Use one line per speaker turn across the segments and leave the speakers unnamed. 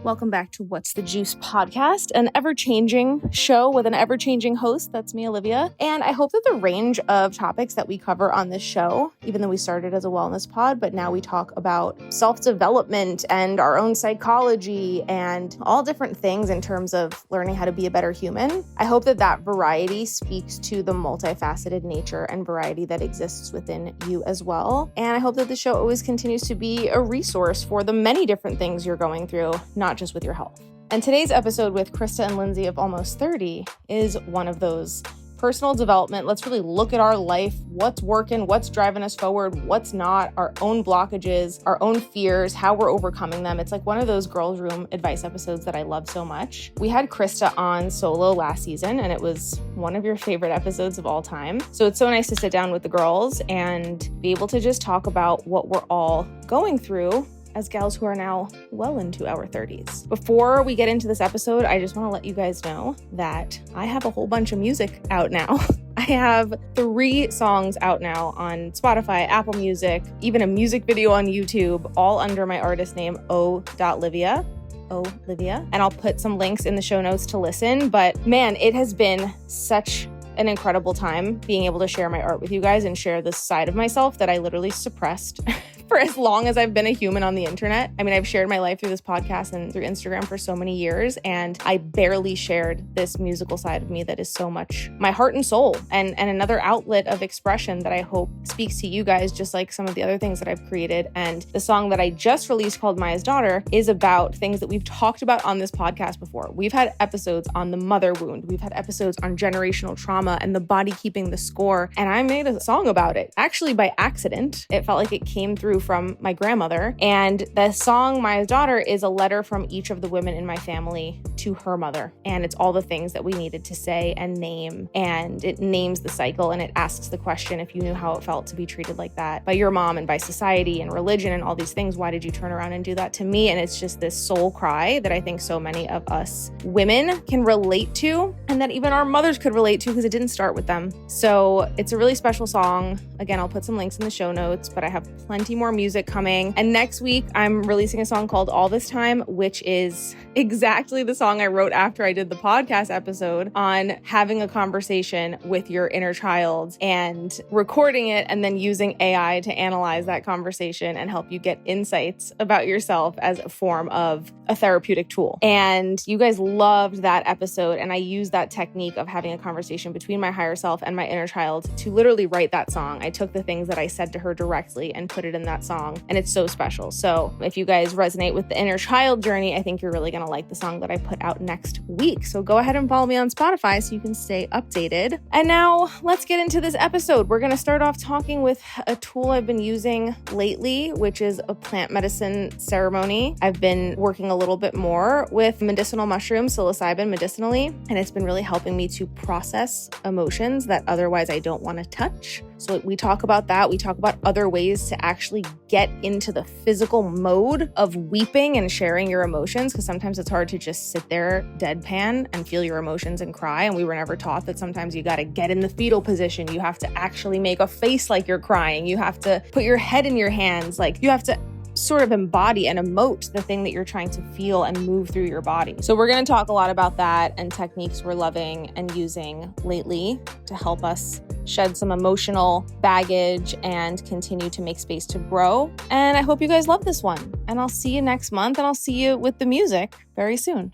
Welcome back to What's the Juice podcast, an ever-changing show with an ever-changing host. That's me, Olivia. And I hope that the range of topics that we cover on this show, even though we started as a wellness pod, but now we talk about self-development and our own psychology and all different things in terms of learning how to be a better human. I hope that that variety speaks to the multifaceted nature and variety that exists within you as well. And I hope that the show always continues to be a resource for the many different things you're going through, not just with your health. And today's episode with Krista and Lindsey of Almost 30 is one of those. Personal development. Let's really look at our life, what's working, what's driving us forward, what's not, our own blockages, our own fears, how we're overcoming them. It's like one of those girls' room advice episodes that I love so much. We had Krista on solo last season, and it was one of your favorite episodes of all time. So it's so nice to sit down with the girls and be able to just talk about what we're all going through as gals who are now well into our 30s. Before we get into this episode, I just want to let you guys know that I have a whole bunch of music out now. I have 3 songs out now on Spotify, Apple Music, even a music video on YouTube, all under my artist name, o.livia. Olivia. And I'll put some links in the show notes to listen. But man, it has been such an incredible time being able to share my art with you guys and share this side of myself that I literally suppressed for as long as I've been a human on the internet. I mean, I've shared my life through this podcast and through Instagram for so many years, and I barely shared this musical side of me that is so much my heart and soul, and another outlet of expression that I hope speaks to you guys, just like some of the other things that I've created. And the song that I just released called Maya's Daughter is about things that we've talked about on this podcast before. We've had episodes on the mother wound. We've had episodes on generational trauma and the body keeping the score. And I made a song about it, actually by accident. It felt like it came through from my grandmother. And the song Maya's Daughter is a letter from each of the women in my family to her mother. And it's all the things that we needed to say and name. And it names the cycle, and it asks the question, if you knew how it felt to be treated like that by your mom and by society and religion and all these things, why did you turn around and do that to me? And it's just this soul cry that I think so many of us women can relate to, and that even our mothers could relate to, because it didn't start with them. So it's a really special song. Again, I'll put some links in the show notes, but I have plenty more music coming. And next week, I'm releasing a song called All This Time, which is exactly the song I wrote after I did the podcast episode on having a conversation with your inner child and recording it and then using AI to analyze that conversation and help you get insights about yourself as a form of a therapeutic tool. And you guys loved that episode. And I used that technique of having a conversation between my higher self and my inner child to literally write that song. I took the things that I said to her directly and put it in that song. And it's so special. So if you guys resonate with the inner child journey, I think you're really going to like the song that I put out next week. So go ahead and follow me on Spotify so you can stay updated. And now let's get into this episode. We're going to start off talking with a tool I've been using lately, which is a plant medicine ceremony. I've been working a little bit more with medicinal mushrooms, psilocybin medicinally, and it's been really helping me to process emotions that otherwise I don't want to touch. So we talk about that. We talk about other ways to actually get into the physical mode of weeping and sharing your emotions, because sometimes it's hard to just sit there deadpan and feel your emotions and cry. And we were never taught that sometimes you got to get in the fetal position. You have to actually make a face like you're crying. You have to put your head in your hands. Like you have to sort of embody and emote the thing that you're trying to feel and move through your body. So we're going to talk a lot about that and techniques we're loving and using lately to help us shed some emotional baggage and continue to make space to grow. And I hope you guys love this one. And I'll see you next month, and I'll see you with the music very soon.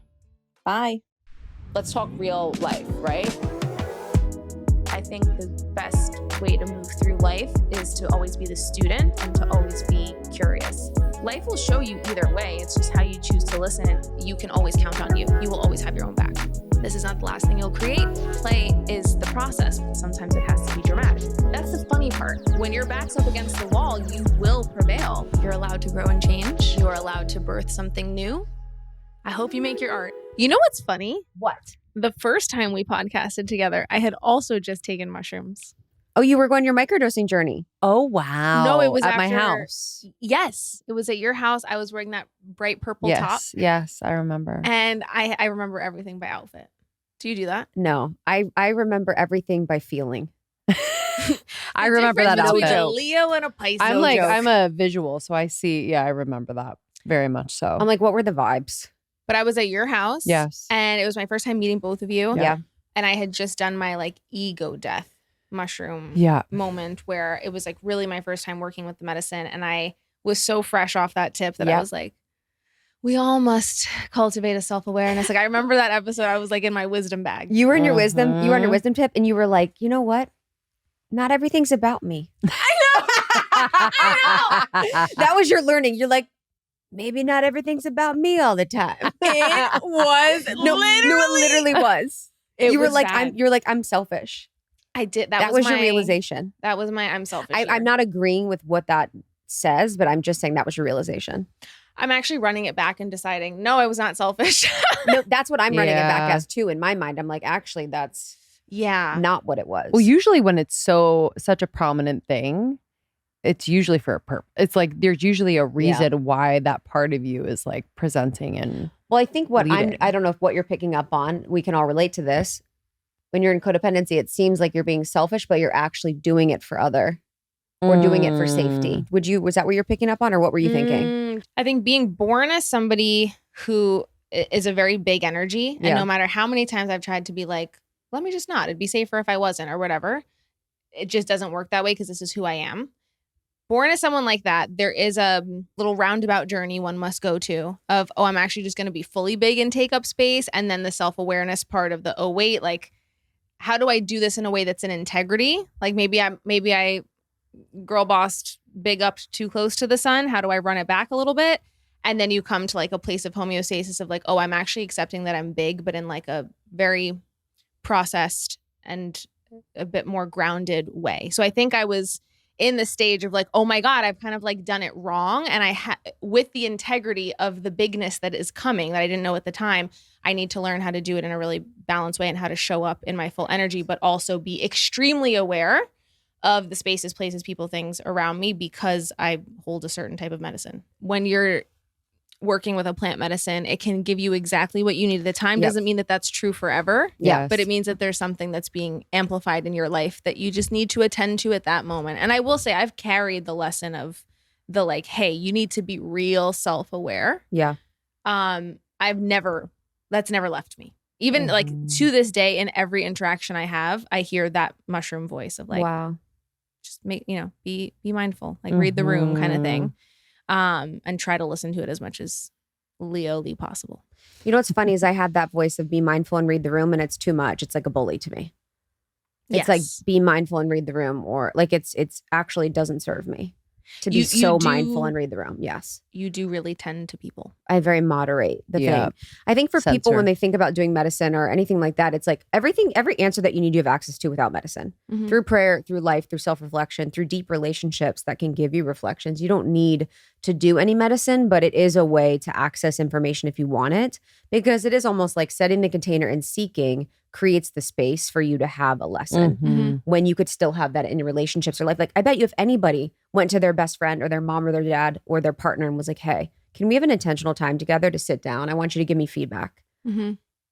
Bye. Let's talk real life, right? I think the best way to move through life is to always be the student and to always be curious. Life will show you either way. It's just how you choose to listen. You can always count on you. You will always have your own back. This is not the last thing you'll create. Play is the process. Sometimes it has to be dramatic. That's the funny part. When your back's up against the wall, you will prevail. You're allowed to grow and change. You're allowed to birth something new. I hope you make your art. You know what's funny?
What?
The first time we podcasted together, I had also just taken mushrooms.
Oh, you were going your microdosing journey. Oh, wow.
No, it was
at
after
my house.
Yes, it was at your house. I was wearing that bright purple top.
Yes, I remember.
And I remember everything by outfit. Do you do that?
No, I remember everything by feeling. I remember that outfit.
Between a Leo and a Pisces.
I'm a visual, so I see. Yeah, I remember that very much so.
I'm like, what were the vibes?
But I was at your house.
Yes.
And it was my first time meeting both of you.
Yeah.
And I had just done my like ego death mushroom moment where it was like really my first time working with the medicine. And I was so fresh off that tip that I was like, we all must cultivate a self-awareness. Like I remember that episode, I was like in my wisdom bag.
You were in your wisdom. You were on your wisdom tip and you were like, you know what? Not everything's about me.
I know.
That was your learning. You're like, maybe not everything's about me all the time.
It was
it literally was. You're like, I'm selfish.
I did.
That was your realization.
That was my, I'm selfish.
I'm not agreeing with what that says, but I'm just saying that was your realization.
I'm actually running it back and deciding, no, I was not selfish.
No, that's what I'm running it back as too. In my mind, I'm like, actually, that's not what it was.
Well, usually when it's such a prominent thing, it's usually for a purpose. It's like there's usually a reason why that part of you is like presenting and
well, I think
leading.
I don't know if what you're picking up on, we can all relate to this. When you're in codependency, it seems like you're being selfish, but you're actually doing it for other or doing it for safety. Was that what you're picking up on or what were you thinking?
I think being born as somebody who is a very big energy and no matter how many times I've tried to be like, let me just not, it'd be safer if I wasn't or whatever. It just doesn't work that way because this is who I am. Born as someone like that, there is a little roundabout journey one must go to of, I'm actually just going to be fully big and take up space. And then the self-awareness part of the, wait, like, how do I do this in a way that's in integrity? Like maybe I girl bossed big up too close to the sun. How do I run it back a little bit? And then you come to like a place of homeostasis of like, I'm actually accepting that I'm big, but in like a very processed and a bit more grounded way. So I think I was in the stage of like, oh my God, I've kind of like done it wrong. And with the integrity of the bigness that is coming that I didn't know at the time, I need to learn how to do it in a really balanced way and how to show up in my full energy, but also be extremely aware of the spaces, places, people, things around me because I hold a certain type of medicine. When you're working with a plant medicine, it can give you exactly what you need at the time. Doesn't mean that that's true forever.
Yes.
But it means that there's something that's being amplified in your life that you just need to attend to at that moment. And I will say I've carried the lesson of the like, hey, you need to be real self-aware.
Yeah.
That's never left me. Even like to this day, in every interaction I have, I hear that mushroom voice of like,
wow,
just make, be mindful, like read the room kind of thing. And try to listen to it as much as Leo-ly possible.
You know what's funny is I had that voice of be mindful and read the room and it's too much. It's like a bully to me. It's like be mindful and read the room or like it's actually doesn't serve me to be mindful and read the room. Yes.
You do really tend to people.
I very moderate the thing. I think for people when they think about doing medicine or anything like that, it's like every answer that you need, you have access to without medicine. Through prayer, through life, through self-reflection, through deep relationships that can give you reflections. You don't need to do any medicine, but it is a way to access information if you want it, because it is almost like setting the container and seeking creates the space for you to have a lesson when you could still have that in your relationships or life. Like I bet you if anybody went to their best friend or their mom or their dad or their partner and was like, hey, can we have an intentional time together to sit down? I want you to give me feedback.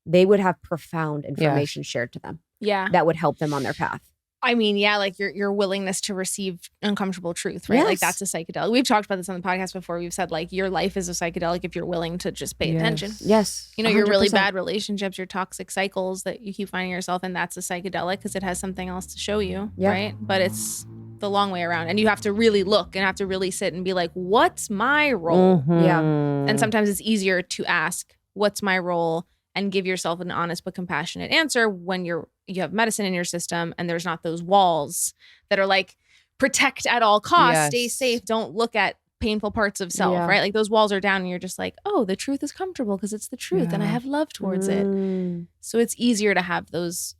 They would have profound information shared to them.
Yeah.
That would help them on their path.
I mean, like your willingness to receive uncomfortable truth, right?
Yes.
Like that's a psychedelic. We've talked about this on the podcast before. We've said like your life is a psychedelic if you're willing to just pay attention.
Yes.
Your really bad relationships, your toxic cycles that you keep finding yourself in, that's a psychedelic because it has something else to show you, right? But it's the long way around. And you have to really look and have to really sit and be like, what's my role?
Yeah.
And sometimes it's easier to ask, what's my role? And give yourself an honest but compassionate answer when you have medicine in your system and there's not those walls that are like protect at all costs, stay safe, don't look at painful parts of self, right? Like those walls are down and you're just like, oh, the truth is comfortable because it's the truth and I have love towards it. So it's easier to have those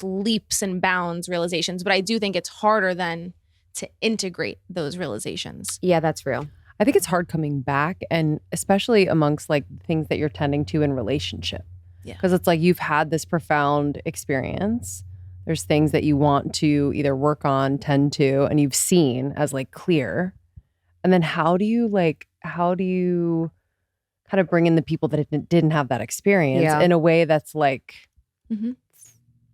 leaps and bounds realizations. But I do think it's harder then to integrate those realizations.
Yeah, that's real.
I think it's hard coming back, and especially amongst like things that you're tending to in relationship. Yeah. Because it's like you've had this profound experience. There's things that you want to either work on, tend to, and you've seen as like clear. And then how do you kind of bring in the people that didn't have that experience in a way that's like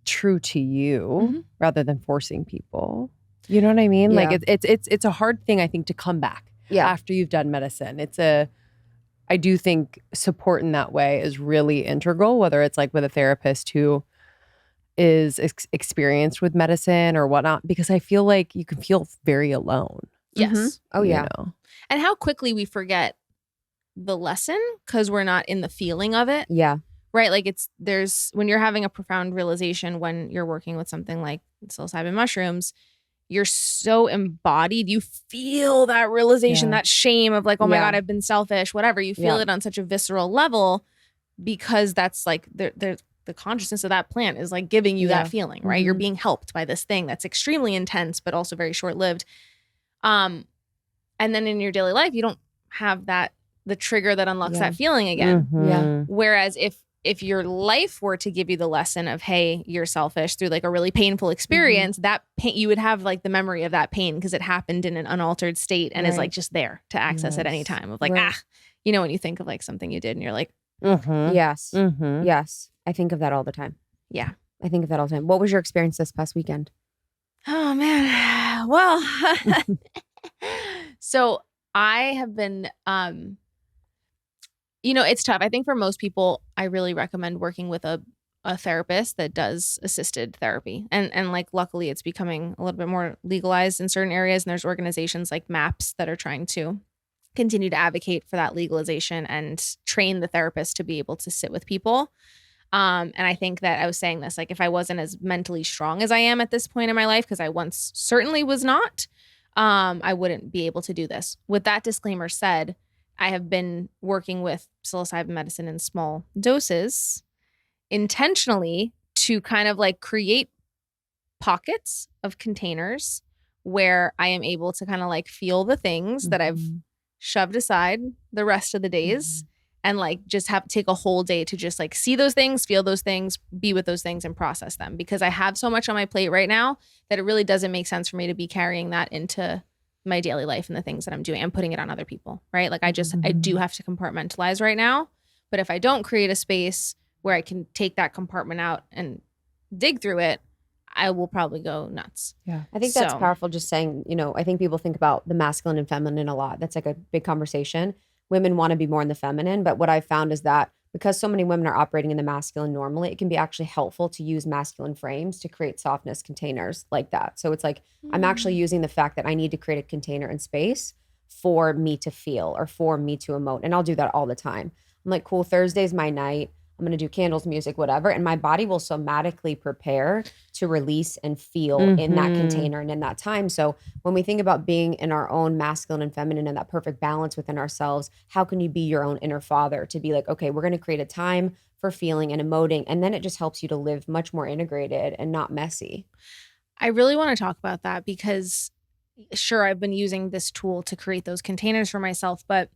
true to you rather than forcing people? You know what I mean?
Yeah.
Like it's a hard thing, I think, to come back. After you've done medicine. I do think support in that way is really integral, whether it's like with a therapist who is experienced with medicine or whatnot, because I feel like you can feel very alone.
Yes.
Oh, yeah.
You know?
And how quickly we forget the lesson because we're not in the feeling of it.
Yeah.
Right? Like when you're having a profound realization when you're working with something like psilocybin mushrooms, you're so embodied. You feel that realization, that shame of like, oh my God, I've been selfish, whatever. You feel it on such a visceral level because that's like the consciousness of that plant is like giving you that feeling, right? You're being helped by this thing that's extremely intense, but also very short-lived. And then in your daily life, you don't have the trigger that unlocks that feeling again.
Yeah.
Whereas if your life were to give you the lesson of, hey, you're selfish through like a really painful experience, that pain, you would have like the memory of that pain because it happened in an unaltered state and is like just there to access at any time of like, when you think of like something you did and you're like,
yes. Yes. I think of that all the time.
Yeah.
I think of that all the time. What was your experience this past weekend?
Oh man. Well, so I have been, it's tough. I think for most people, I really recommend working with a therapist that does assisted therapy. And like, luckily it's becoming a little bit more legalized in certain areas. And there's organizations like MAPS that are trying to continue to advocate for that legalization and train the therapist to be able to sit with people. And I think that I was saying this, like if I wasn't as mentally strong as I am at this point in my life, because I once certainly was not, I wouldn't be able to do this. With that disclaimer said, I have been working with psilocybin medicine in small doses intentionally to kind of like create pockets of containers where I am able to kind of like feel the things that I've shoved aside the rest of the days and like just take a whole day to just like see those things, feel those things, be with those things and process them, because I have so much on my plate right now that it really doesn't make sense for me to be carrying that into my daily life and the things that I'm doing and putting it on other people, right? Like I do have to compartmentalize right now, but if I don't create a space where I can take that compartment out and dig through it, I will probably go nuts.
Yeah. I think that's powerful. Just saying, I think people think about the masculine and feminine a lot. That's like a big conversation. Women want to be more in the feminine, but what I've found is that because so many women are operating in the masculine normally, it can be actually helpful to use masculine frames to create softness containers like that. So it's like, I'm actually using the fact that I need to create a container in space for me to feel or for me to emote. And I'll do that all the time. I'm like, cool, Thursday's my night. I'm going to do candles, music, whatever. And my body will somatically prepare to release and feel in that container and in that time. So when we think about being in our own masculine and feminine and that perfect balance within ourselves, how can you be your own inner father to be like, okay, we're going to create a time for feeling and emoting. And then it just helps you to live much more integrated and not messy.
I really want to talk about that because sure, I've been using this tool to create those containers for myself, but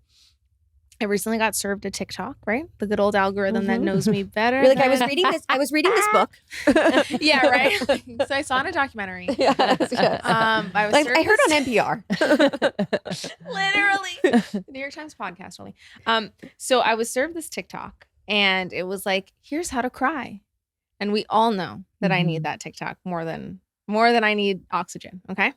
I recently got served a TikTok, right? The good old algorithm that knows me better.
You're like, I was reading this book.
Yeah, right. So I saw in a documentary.
Yes. I heard on NPR.
Literally. New York Times podcast only. So I was served this TikTok and it was like, here's how to cry. And we all know that I need that TikTok more than I need oxygen. Okay.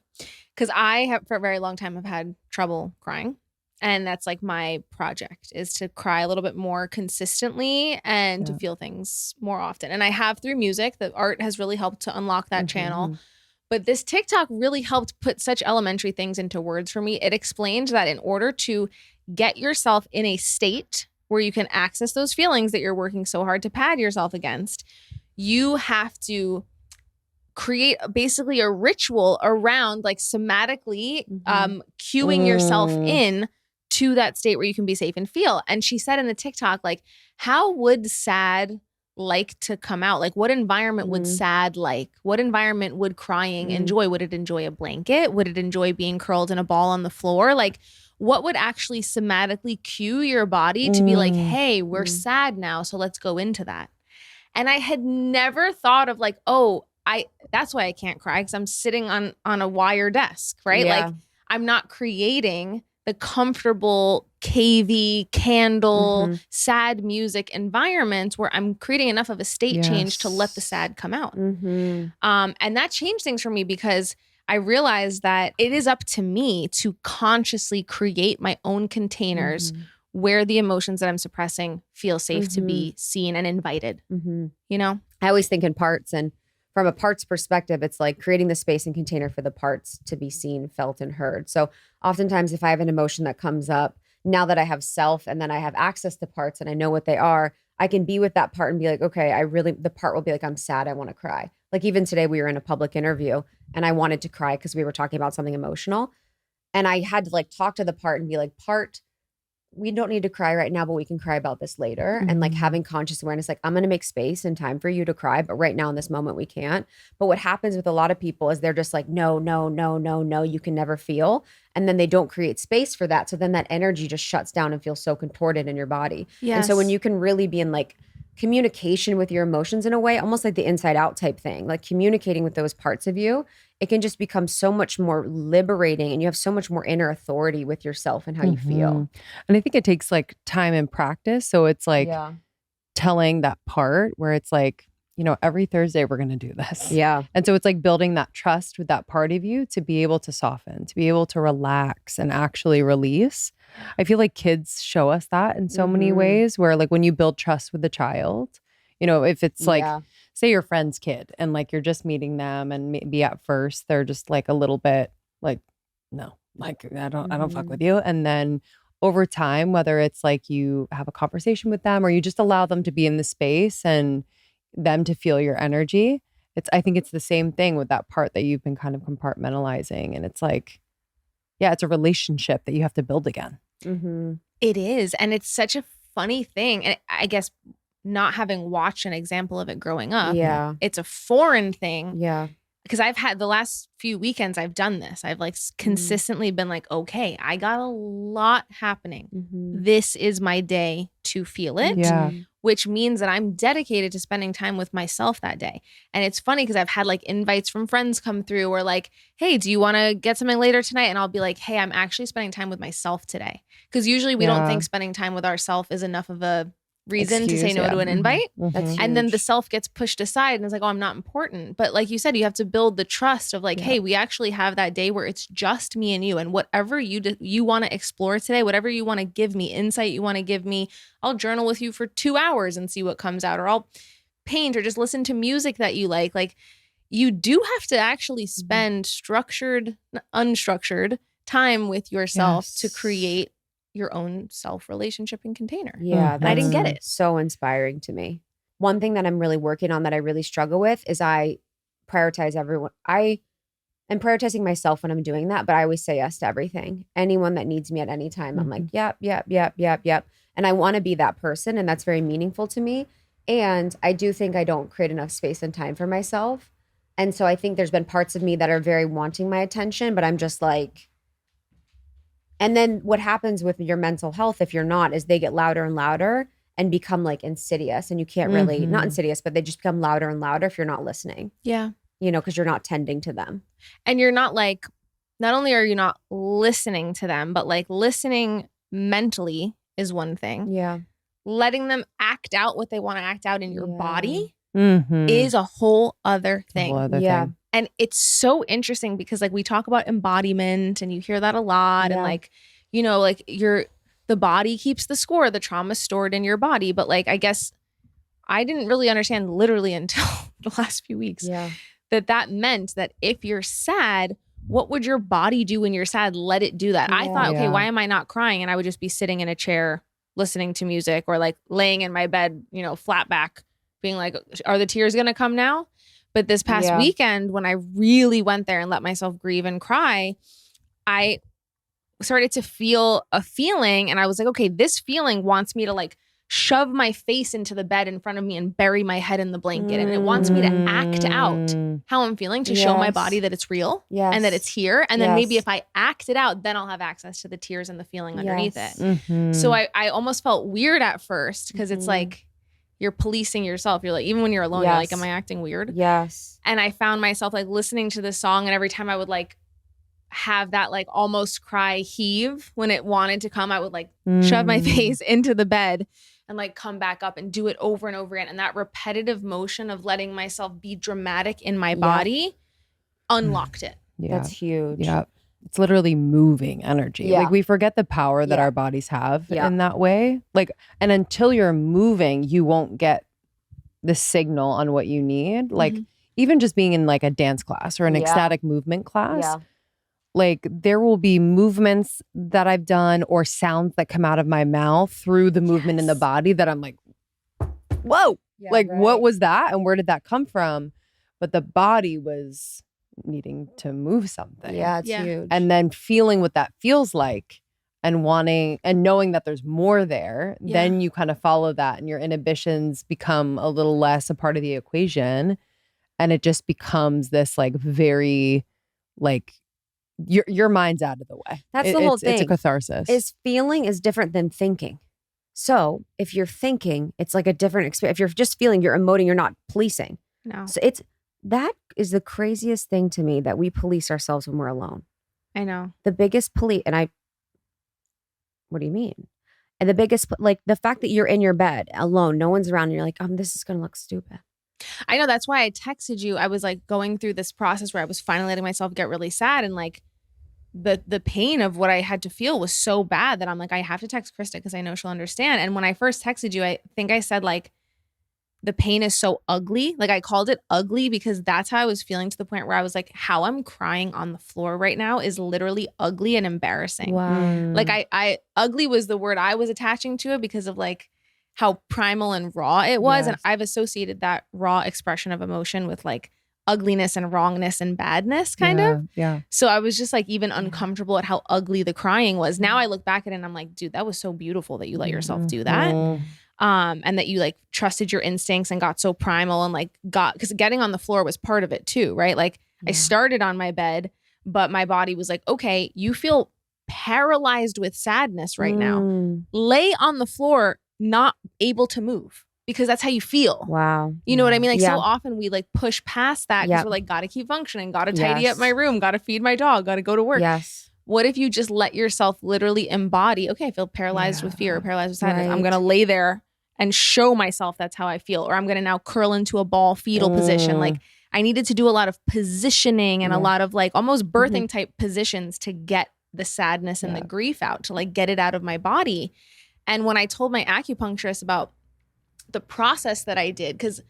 Because I have for a very long time have had trouble crying. And that's like my project is to cry a little bit more consistently and to feel things more often. And I have through music. The art has really helped to unlock that channel. But this TikTok really helped put such elementary things into words for me. It explained that in order to get yourself in a state where you can access those feelings that you're working so hard to pad yourself against, you have to create basically a ritual around like somatically cueing yourself in to that state where you can be safe and feel. And she said in the TikTok, like, how would sad like to come out? Like, what environment would sad like? What environment would crying enjoy? Would it enjoy a blanket? Would it enjoy being curled in a ball on the floor? Like, what would actually somatically cue your body to be like, hey, we're sad now, so let's go into that. And I had never thought of like, that's why I can't cry, because I'm sitting on a wire desk, right?
Yeah.
Like, I'm not creating the comfortable, cavey, candle, sad music environments where I'm creating enough of a state change to let the sad come out. And that changed things for me because I realized that it is up to me to consciously create my own containers where the emotions that I'm suppressing feel safe to be seen and invited, you know?
I always think in parts, and from a parts perspective, it's like creating the space and container for the parts to be seen, felt, and heard. So oftentimes if I have an emotion that comes up, now that I have self and then I have access to parts and I know what they are, I can be with that part and be like, okay, the part will be like, I'm sad, I want to cry. Like even today we were in a public interview and I wanted to cry because we were talking about something emotional. And I had to like talk to the part and be like, part, we don't need to cry right now, but we can cry about this later. And like having conscious awareness, like I'm going to make space and time for you to cry, but right now in this moment we can't. But what happens with a lot of people is they're just like, no, you can never feel. And then they don't create space for that. So then that energy just shuts down and feels so contorted in your body. Yes. And so when you can really be in like communication with your emotions in a way, almost like the inside out type thing, like communicating with those parts of you, it can just become so much more liberating and you have so much more inner authority with yourself and how you feel.
And I think it takes like time and practice. So it's like telling that part where it's like, you know, every Thursday we're going to do this.
Yeah.
And so it's like building that trust with that part of you to be able to soften, to be able to relax and actually release. I feel like kids show us that in so many ways where like when you build trust with the child, you know, if it's like, say your friend's kid and like you're just meeting them and maybe at first they're just like a little bit like, no, like I don't fuck with you. And then over time, whether it's like you have a conversation with them or you just allow them to be in the space and them to feel your energy. I think it's the same thing with that part that you've been kind of compartmentalizing. And it's like, yeah, it's a relationship that you have to build again.
It is. And it's such a funny thing. And I guess not having watched an example of it growing up, it's a foreign thing.
Yeah.
Because I've had the last few weekends, I've done this. I've like consistently been like, okay, I got a lot happening. This is my day to feel it.
Yeah.
Which means that I'm dedicated to spending time with myself that day. And it's funny because I've had like invites from friends come through or like, hey, do you want to get something later tonight? And I'll be like, hey, I'm actually spending time with myself today. Because usually we don't think spending time with ourselves is enough of a reason to say no to an invite. And then the self gets pushed aside and it's like, oh, I'm not important. But like you said, you have to build the trust of like, hey, we actually have that day where it's just me and you. And whatever you want to explore today, whatever you want to give me, insight you want to give me, I'll journal with you for 2 hours and see what comes out. Or I'll paint or just listen to music that you like. Like you do have to actually spend structured, unstructured time with yourself to create your own self relationship and container.
Yeah.
And I didn't get it.
So inspiring to me. One thing that I'm really working on that I really struggle with is I prioritize everyone. I am prioritizing myself when I'm doing that, but I always say yes to everything. Anyone that needs me at any time, I'm like, yep. And I want to be that person. And that's very meaningful to me. And I do think I don't create enough space and time for myself. And so I think there's been parts of me that are very wanting my attention, but I'm just like, and then what happens with your mental health, if you're not, is they get louder and louder and become like insidious. And you can't really, not insidious, but they just become louder and louder if you're not listening.
Yeah.
You know, because you're not tending to them.
And you're not like, not only are you not listening to them, but like listening mentally is one thing.
Yeah.
Letting them act out what they want to act out in your body is a whole other thing.
Thing.
And it's so interesting because like we talk about embodiment and you hear that a lot and like, you know, like the body keeps the score, the trauma stored in your body. But like, I guess I didn't really understand literally until the last few weeks that meant that if you're sad, what would your body do when you're sad? Let it do that. I thought, okay, why am I not crying? And I would just be sitting in a chair listening to music or like laying in my bed, you know, flat back being like, are the tears going to come now? But this past weekend, when I really went there and let myself grieve and cry, I started to feel a feeling. And I was like, okay, this feeling wants me to like shove my face into the bed in front of me and bury my head in the blanket. And it wants me to act out how I'm feeling to show my body that it's real and that it's here. And then maybe if I act it out, then I'll have access to the tears and the feeling underneath it. So I almost felt weird at first because it's like, you're policing yourself. You're like, even when you're alone, you're like, am I acting weird?
Yes.
And I found myself like listening to this song and every time I would like have that like almost cry heave when it wanted to come, I would like shove my face into the bed and like come back up and do it over and over again. And that repetitive motion of letting myself be dramatic in my body unlocked it.
Yeah. That's huge.
Yeah. it's literally moving energy.
Yeah.
Like we forget the power that our bodies have in that way. Like, and until you're moving, you won't get the signal on what you need. Like even just being in like a dance class or an ecstatic movement class, like there will be movements that I've done or sounds that come out of my mouth through the movement in the body that I'm like, whoa, what was that? And where did that come from? But the body was needing to move something.
Yeah, it's huge.
And then feeling what that feels like and wanting and knowing that there's more there, then you kind of follow that and your inhibitions become a little less a part of the equation. And it just becomes this like very like your mind's out of the way.
That's the whole thing.
It's a catharsis.
Feeling is different than thinking. So if you're thinking, it's like a different experience. If you're just feeling, you're emoting, you're not policing.
No.
So that is the craziest thing to me, that we police ourselves when we're alone.
I know.
The biggest what do you mean? And the biggest, like the fact that you're in your bed alone, no one's around and you're like, this is going to look stupid.
I know. That's why I texted you. I was like going through this process where I was finally letting myself get really sad, and like the pain of what I had to feel was so bad that I'm like, I have to text Krista because I know she'll understand. And when I first texted you, I think I said like, the pain is so ugly. Like I called it ugly because that's how I was feeling, to the point where I was like, how I'm crying on the floor right now is literally ugly and embarrassing.
Wow.
Like I ugly was the word I was attaching to it because of like how primal and raw it was. And I've associated that raw expression of emotion with like ugliness and wrongness and badness kind of.
Yeah.
So I was just like even uncomfortable at how ugly the crying was. Now I look back at it and I'm like, dude, that was so beautiful that you let yourself do that. And that you like trusted your instincts and got so primal and like because getting on the floor was part of it too, right? Like I started on my bed, but my body was like, okay, you feel paralyzed with sadness right now. Lay on the floor, not able to move, because that's how you feel.
Wow.
You know what I mean? Like so often we like push past that because we're like, gotta keep functioning, gotta tidy up my room, gotta feed my dog, gotta go to work.
Yes.
What if you just let yourself literally embody, okay, I feel paralyzed with fear, paralyzed with sadness. I'm going to lay there and show myself that's how I feel. Or I'm going to now curl into a ball fetal position. Like I needed to do a lot of positioning and a lot of like almost birthing type positions to get the sadness and the grief out, to like get it out of my body. And when I told my acupuncturist about the process that I did, because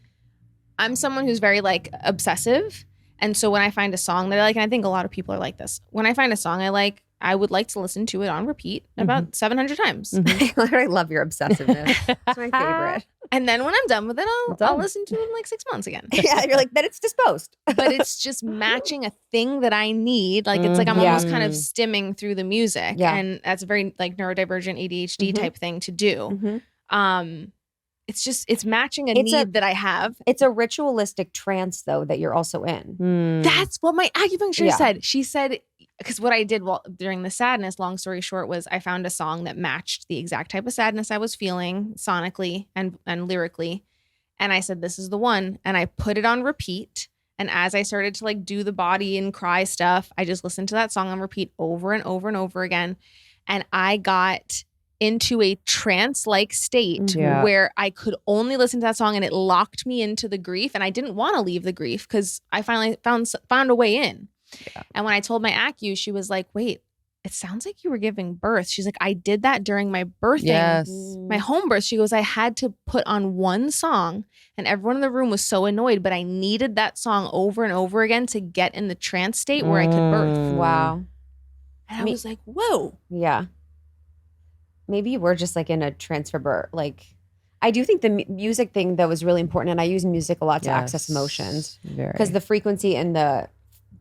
I'm someone who's very like obsessive. And so when I find a song that I like, and I think a lot of people are like this, when I find a song I like, I would like to listen to it on repeat about 700 times.
I love your obsessiveness. It's my favorite.
And then when I'm done with it, I'll listen to it in like 6 months again.
Yeah, you're like, then it's disposed.
But it's just matching a thing that I need. Like it's like I'm almost kind of stimming through the music. Yeah. And that's a very like neurodivergent ADHD type thing to do. It's matching a need that I have.
It's a ritualistic trance though that you're also in.
That's what my acupuncturist said. She said, because what I did during the sadness, long story short, was I found a song that matched the exact type of sadness I was feeling sonically and lyrically. And I said, this is the one. And I put it on repeat. And as I started to like do the body and cry stuff, I just listened to that song on repeat over and over and over again. And I got into a trance-like state where I could only listen to that song, and it locked me into the grief. And I didn't want to leave the grief because I finally found a way in. Yeah. And when I told my acu, she was like, wait, it sounds like you were giving birth. She's like, I did that during my birthing, my home birth. She goes, I had to put on one song and everyone in the room was so annoyed, but I needed that song over and over again to get in the trance state where I could birth.
Wow.
And I was like, whoa.
Yeah. Maybe you were just like in a transfer birth. Like, I do think the music thing though is really important. And I use music a lot to access emotions because the frequency and the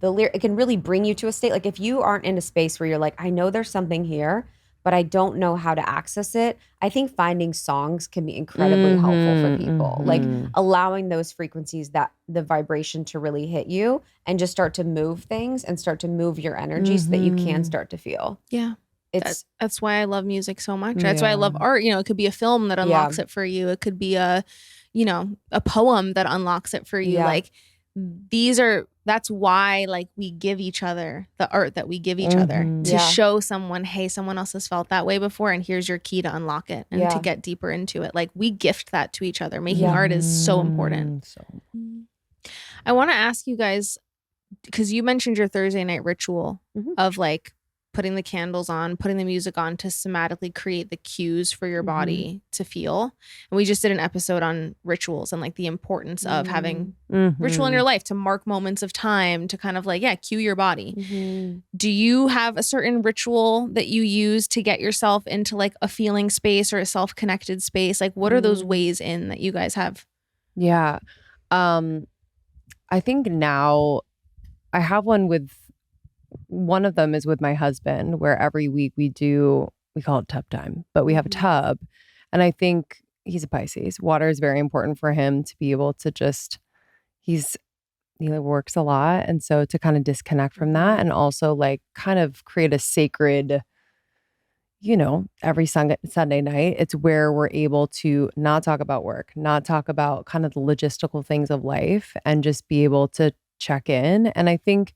lyric, it can really bring you to a state. Like if you aren't in a space where you're like, I know there's something here, but I don't know how to access it. I think finding songs can be incredibly helpful for people. Like allowing those frequencies, that the vibration to really hit you and just start to move things and start to move your energy so that you can start to feel.
Yeah. That's why I love music so much. That's why I love art. You know, it could be a film that unlocks it for you. It could be a poem that unlocks it for you. Yeah. Like that's why like we give each other the art that we give each other to show someone, hey, someone else has felt that way before and here's your key to unlock it and to get deeper into it. Like we gift that to each other. Making art is so important. I want to ask you guys, because you mentioned your Thursday night ritual of like putting the candles on, putting the music on to somatically create the cues for your body to feel. And we just did an episode on rituals and like the importance of having ritual in your life to mark moments of time to kind of like, cue your body. Do you have a certain ritual that you use to get yourself into like a feeling space or a self-connected space? Like what are those ways in that you guys have?
Yeah. I think now I have one of them is with my husband, where every week we call it tub time, but we have a tub. And I think he's a Pisces. Water is very important for him to be able to he works a lot. And so to kind of disconnect from that and also like kind of create a sacred, every Sunday night, it's where we're able to not talk about work, not talk about kind of the logistical things of life and just be able to check in. And I think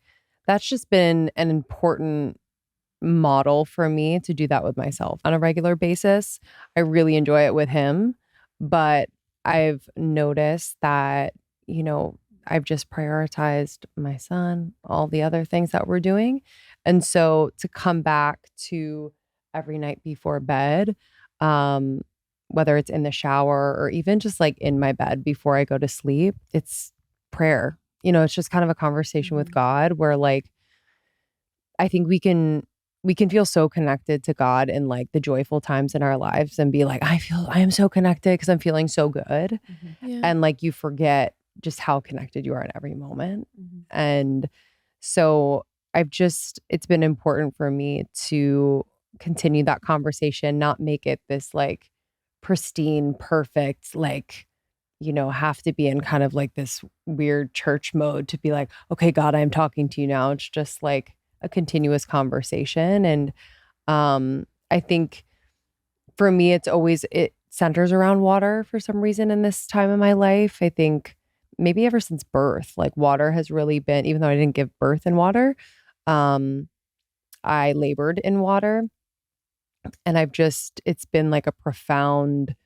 that's just been an important model for me to do that with myself on a regular basis. I really enjoy it with him, but I've noticed that, I've just prioritized my son, all the other things that we're doing. And so to come back to every night before bed, whether it's in the shower or even just like in my bed before I go to sleep, it's prayer. It's just kind of a conversation with God where like, I think we can feel so connected to God in like the joyful times in our lives and be like, I am so connected because I'm feeling so good. And like, you forget just how connected you are in every moment. And so it's been important for me to continue that conversation, not make it this like pristine, perfect, like, have to be in kind of like this weird church mode to be like, okay, God, I'm talking to you now. It's just like a continuous conversation. And I think for me, it centers around water for some reason in this time of my life. I think maybe ever since birth, like water has really been, even though I didn't give birth in water, I labored in water. And it's been like a profound,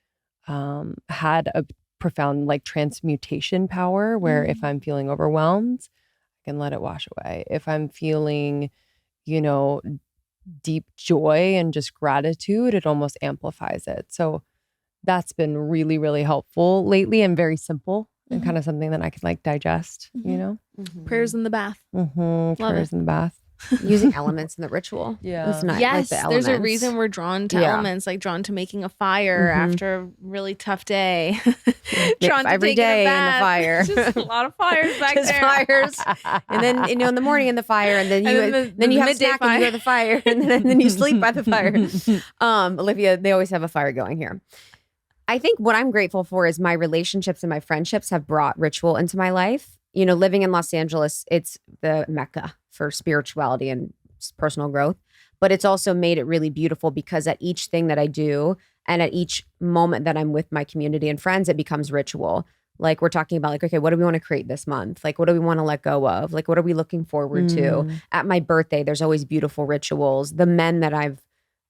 had a profound like transmutation power where if I'm feeling overwhelmed, I can let it wash away. If I'm feeling, deep joy and just gratitude, it almost amplifies it. So that's been really, really helpful lately and very simple and kind of something that I can like digest,
Prayers in the bath.
Prayers in the bath.
Using elements in the ritual.
Yes,
like the
there's a reason we're drawn to elements, like drawn to making a fire after a really tough day. Drawn to
every day in the fire.
Just a lot of fires back there.
Fires. And then, in the morning in the fire, and then you have a snack and you go to the fire, and then you sleep by the fire. Olivia, they always have a fire going here. I think what I'm grateful for is my relationships and my friendships have brought ritual into my life. Living in Los Angeles, it's the Mecca for spirituality and personal growth, but it's also made it really beautiful because at each thing that I do and at each moment that I'm with my community and friends, it becomes ritual. Like we're talking about like, okay, what do we want to create this month? Like, what do we want to let go of? Like, what are we looking forward to? At my birthday, there's always beautiful rituals. The men that I've,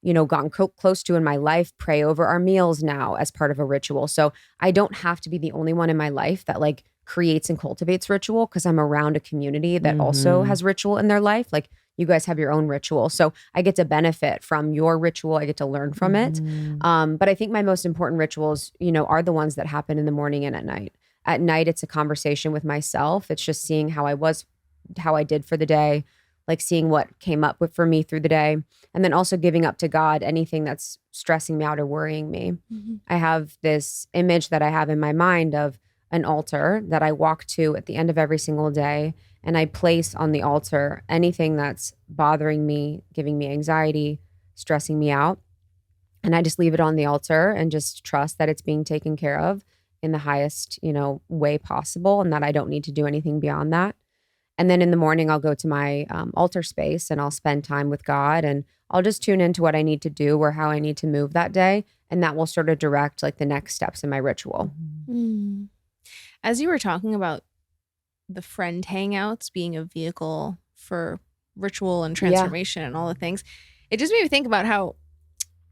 gotten close to in my life pray over our meals now as part of a ritual. So I don't have to be the only one in my life that like creates and cultivates ritual because I'm around a community that also has ritual in their life. Like you guys have your own ritual. So I get to benefit from your ritual. I get to learn from it. But I think my most important rituals, are the ones that happen in the morning and at night. At night, it's a conversation with myself. It's just seeing how I did for the day, like seeing what came up for me through the day. And then also giving up to God anything that's stressing me out or worrying me. I have this image that I have in my mind of an altar that I walk to at the end of every single day. And I place on the altar anything that's bothering me, giving me anxiety, stressing me out. And I just leave it on the altar and just trust that it's being taken care of in the highest, way possible, and that I don't need to do anything beyond that. And then in the morning, I'll go to my altar space and I'll spend time with God, and I'll just tune into what I need to do or how I need to move that day. And that will sort of direct like the next steps in my ritual.
As you were talking about the friend hangouts being a vehicle for ritual and transformation and all the things, it just made me think about how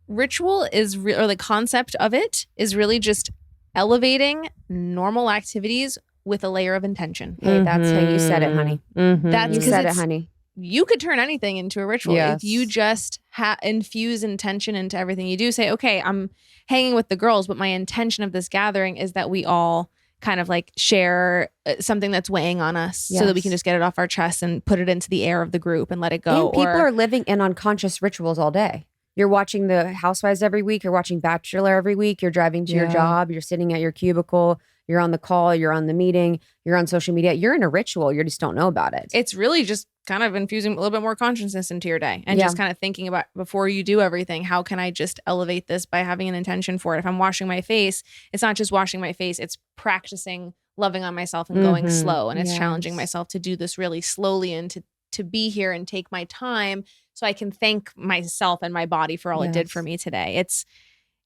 ritual is or the concept of it is really just elevating normal activities with a layer of intention.
Hey, that's how you said it, honey.
That's
you said it, honey.
You could turn anything into a ritual if you just infuse intention into everything you do. Say, okay, I'm hanging with the girls, but my intention of this gathering is that we all kind of like share something that's weighing on us so that we can just get it off our chest and put it into the air of the group and let it go.
And people are living in unconscious rituals all day. You're watching the Housewives every week. You're watching Bachelor every week. You're driving to your job. You're sitting at your cubicle. You're on the call. You're on the meeting. You're on social media. You're in a ritual. You just don't know about it.
It's really just kind of infusing a little bit more consciousness into your day and just kind of thinking about before you do everything, how can I just elevate this by having an intention for it? If I'm washing my face, it's not just washing my face. It's practicing loving on myself and going slow. And it's challenging myself to do this really slowly and to be here and take my time so I can thank myself and my body for all it did for me today.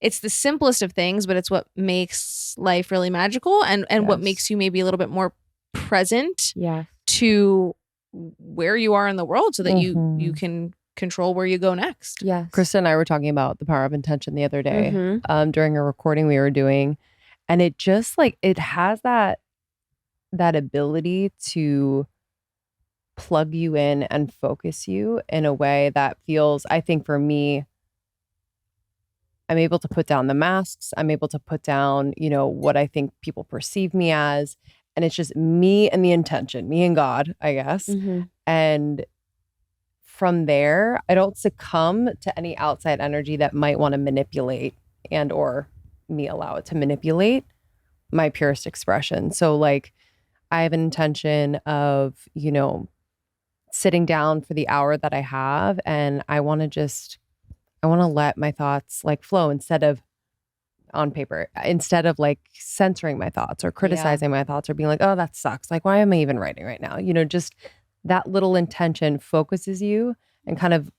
It's the simplest of things, but it's what makes life really magical and what makes you maybe a little bit more present to where you are in the world so that you can control where you go next.
Yes.
Krista and I were talking about the power of intention the other day during a recording we were doing. And it just like, it has that ability to plug you in and focus you in a way that feels, I think for me, I'm able to put down the masks. I'm able to put down, what I think people perceive me as. And it's just me and the intention, me and God, I guess. And from there, I don't succumb to any outside energy that might want to manipulate and or me allow it to manipulate my purest expression. So like I have an intention of, sitting down for the hour that I have and I want to let my thoughts like flow instead of on paper, instead of like censoring my thoughts or criticizing my thoughts or being like, oh, that sucks. Like, why am I even writing right now? Just that little intention focuses you and kind of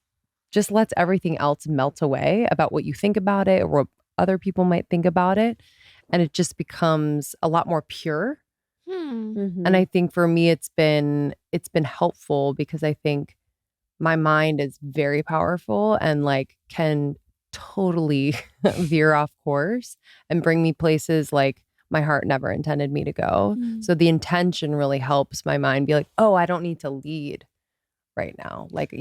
just lets everything else melt away about what you think about it or what other people might think about it. And it just becomes a lot more pure. And I think for me, it's been helpful because I think my mind is very powerful and like can totally veer off course and bring me places like my heart never intended me to go. So the intention really helps my mind be like, oh, I don't need to lead right now. Like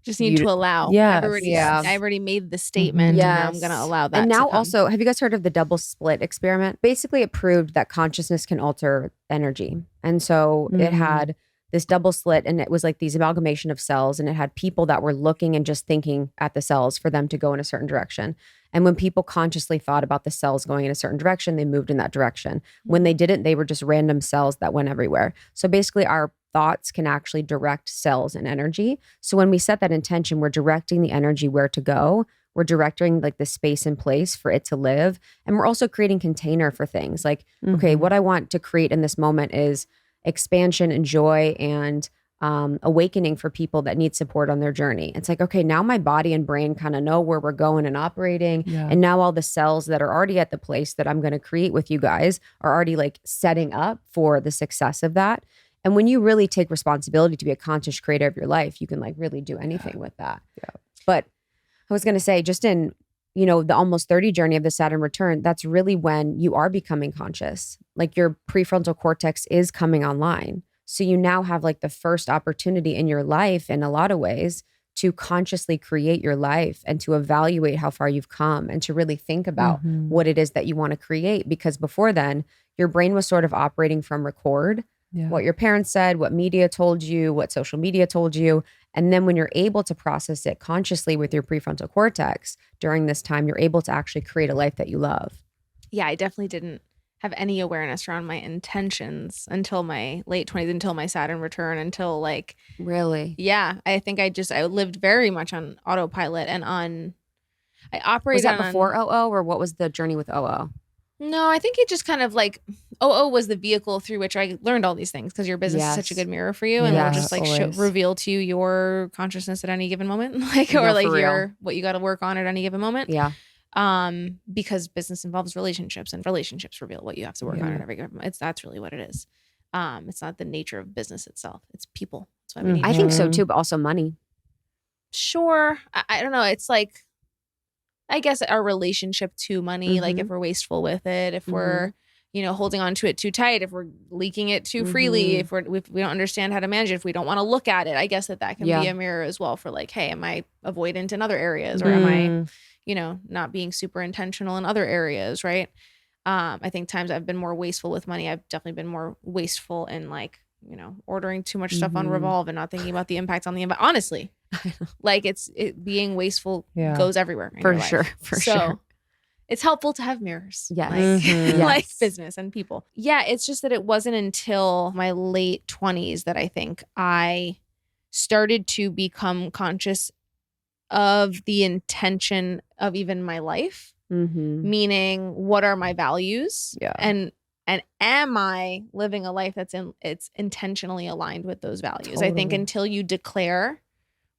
just need to allow.
Yes.
I already made the statement and now I'm going to allow that.
And now
to come.
also, have you guys heard of the double slit experiment? Basically, it proved that consciousness can alter energy. And so it had this double slit and it was like these amalgamation of cells and it had people that were looking and just thinking at the cells for them to go in a certain direction. And when people consciously thought about the cells going in a certain direction, they moved in that direction. When they didn't, they were just random cells that went everywhere. So basically our thoughts can actually direct cells and energy. So when we set that intention, we're directing the energy where to go. We're directing like the space and place for it to live. And we're also creating container for things like, okay, what I want to create in this moment is expansion and joy and awakening for people that need support on their journey. It's like, okay, now my body and brain kind of know where we're going and operating. And now all the cells that are already at the place that I'm going to create with you guys are already like setting up for the success of that. And when you really take responsibility to be a conscious creator of your life, you can like really do anything with that. But I was going to say just in, the almost 30 journey of the Saturn return, that's really when you are becoming conscious. Like your prefrontal cortex is coming online. So you now have like the first opportunity in your life in a lot of ways to consciously create your life and to evaluate how far you've come and to really think about what it is that you want to create. Because before then, your brain was sort of operating from record. What your parents said, what media told you, what social media told you. And then when you're able to process it consciously with your prefrontal cortex during this time, you're able to actually create a life that you love.
Yeah, I definitely didn't have any awareness around my intentions until my late 20s, until my Saturn return, until like...
Really?
Yeah, I think I lived very much on autopilot and I operated
Was that before OO or what was the journey with OO?
No, I think it just kind of like OO was the vehicle through which I learned all these things because your business is such a good mirror for you and will just like reveal to you your consciousness at any given moment, or like what you got to work on at any given moment. Because business involves relationships and relationships reveal what you have to work on at every given moment. That's really what it is. It's not the nature of business itself. It's people. That's why we need.
I think so too, but also money.
Sure. I don't know. It's like, I guess our relationship to money, like if we're wasteful with it, if we're, holding on to it too tight, if we're leaking it too freely, if we don't understand how to manage it, if we don't want to look at it, I guess that can be a mirror as well for like, hey, am I avoidant in other areas, or am I, not being super intentional in other areas, right? I think times I've been more wasteful with money. I've definitely been more wasteful in like, ordering too much stuff on Revolve and not thinking about the impact on the environment. Honestly, like being wasteful goes everywhere in your life. For sure. It's helpful to have mirrors.
Yes.
Like business and people. Yeah. It's just that it wasn't until my late 20s that I think I started to become conscious of the intention of even my life. Meaning, what are my values? Yeah. And am I living a life it's intentionally aligned with those values? Totally. I think until you declare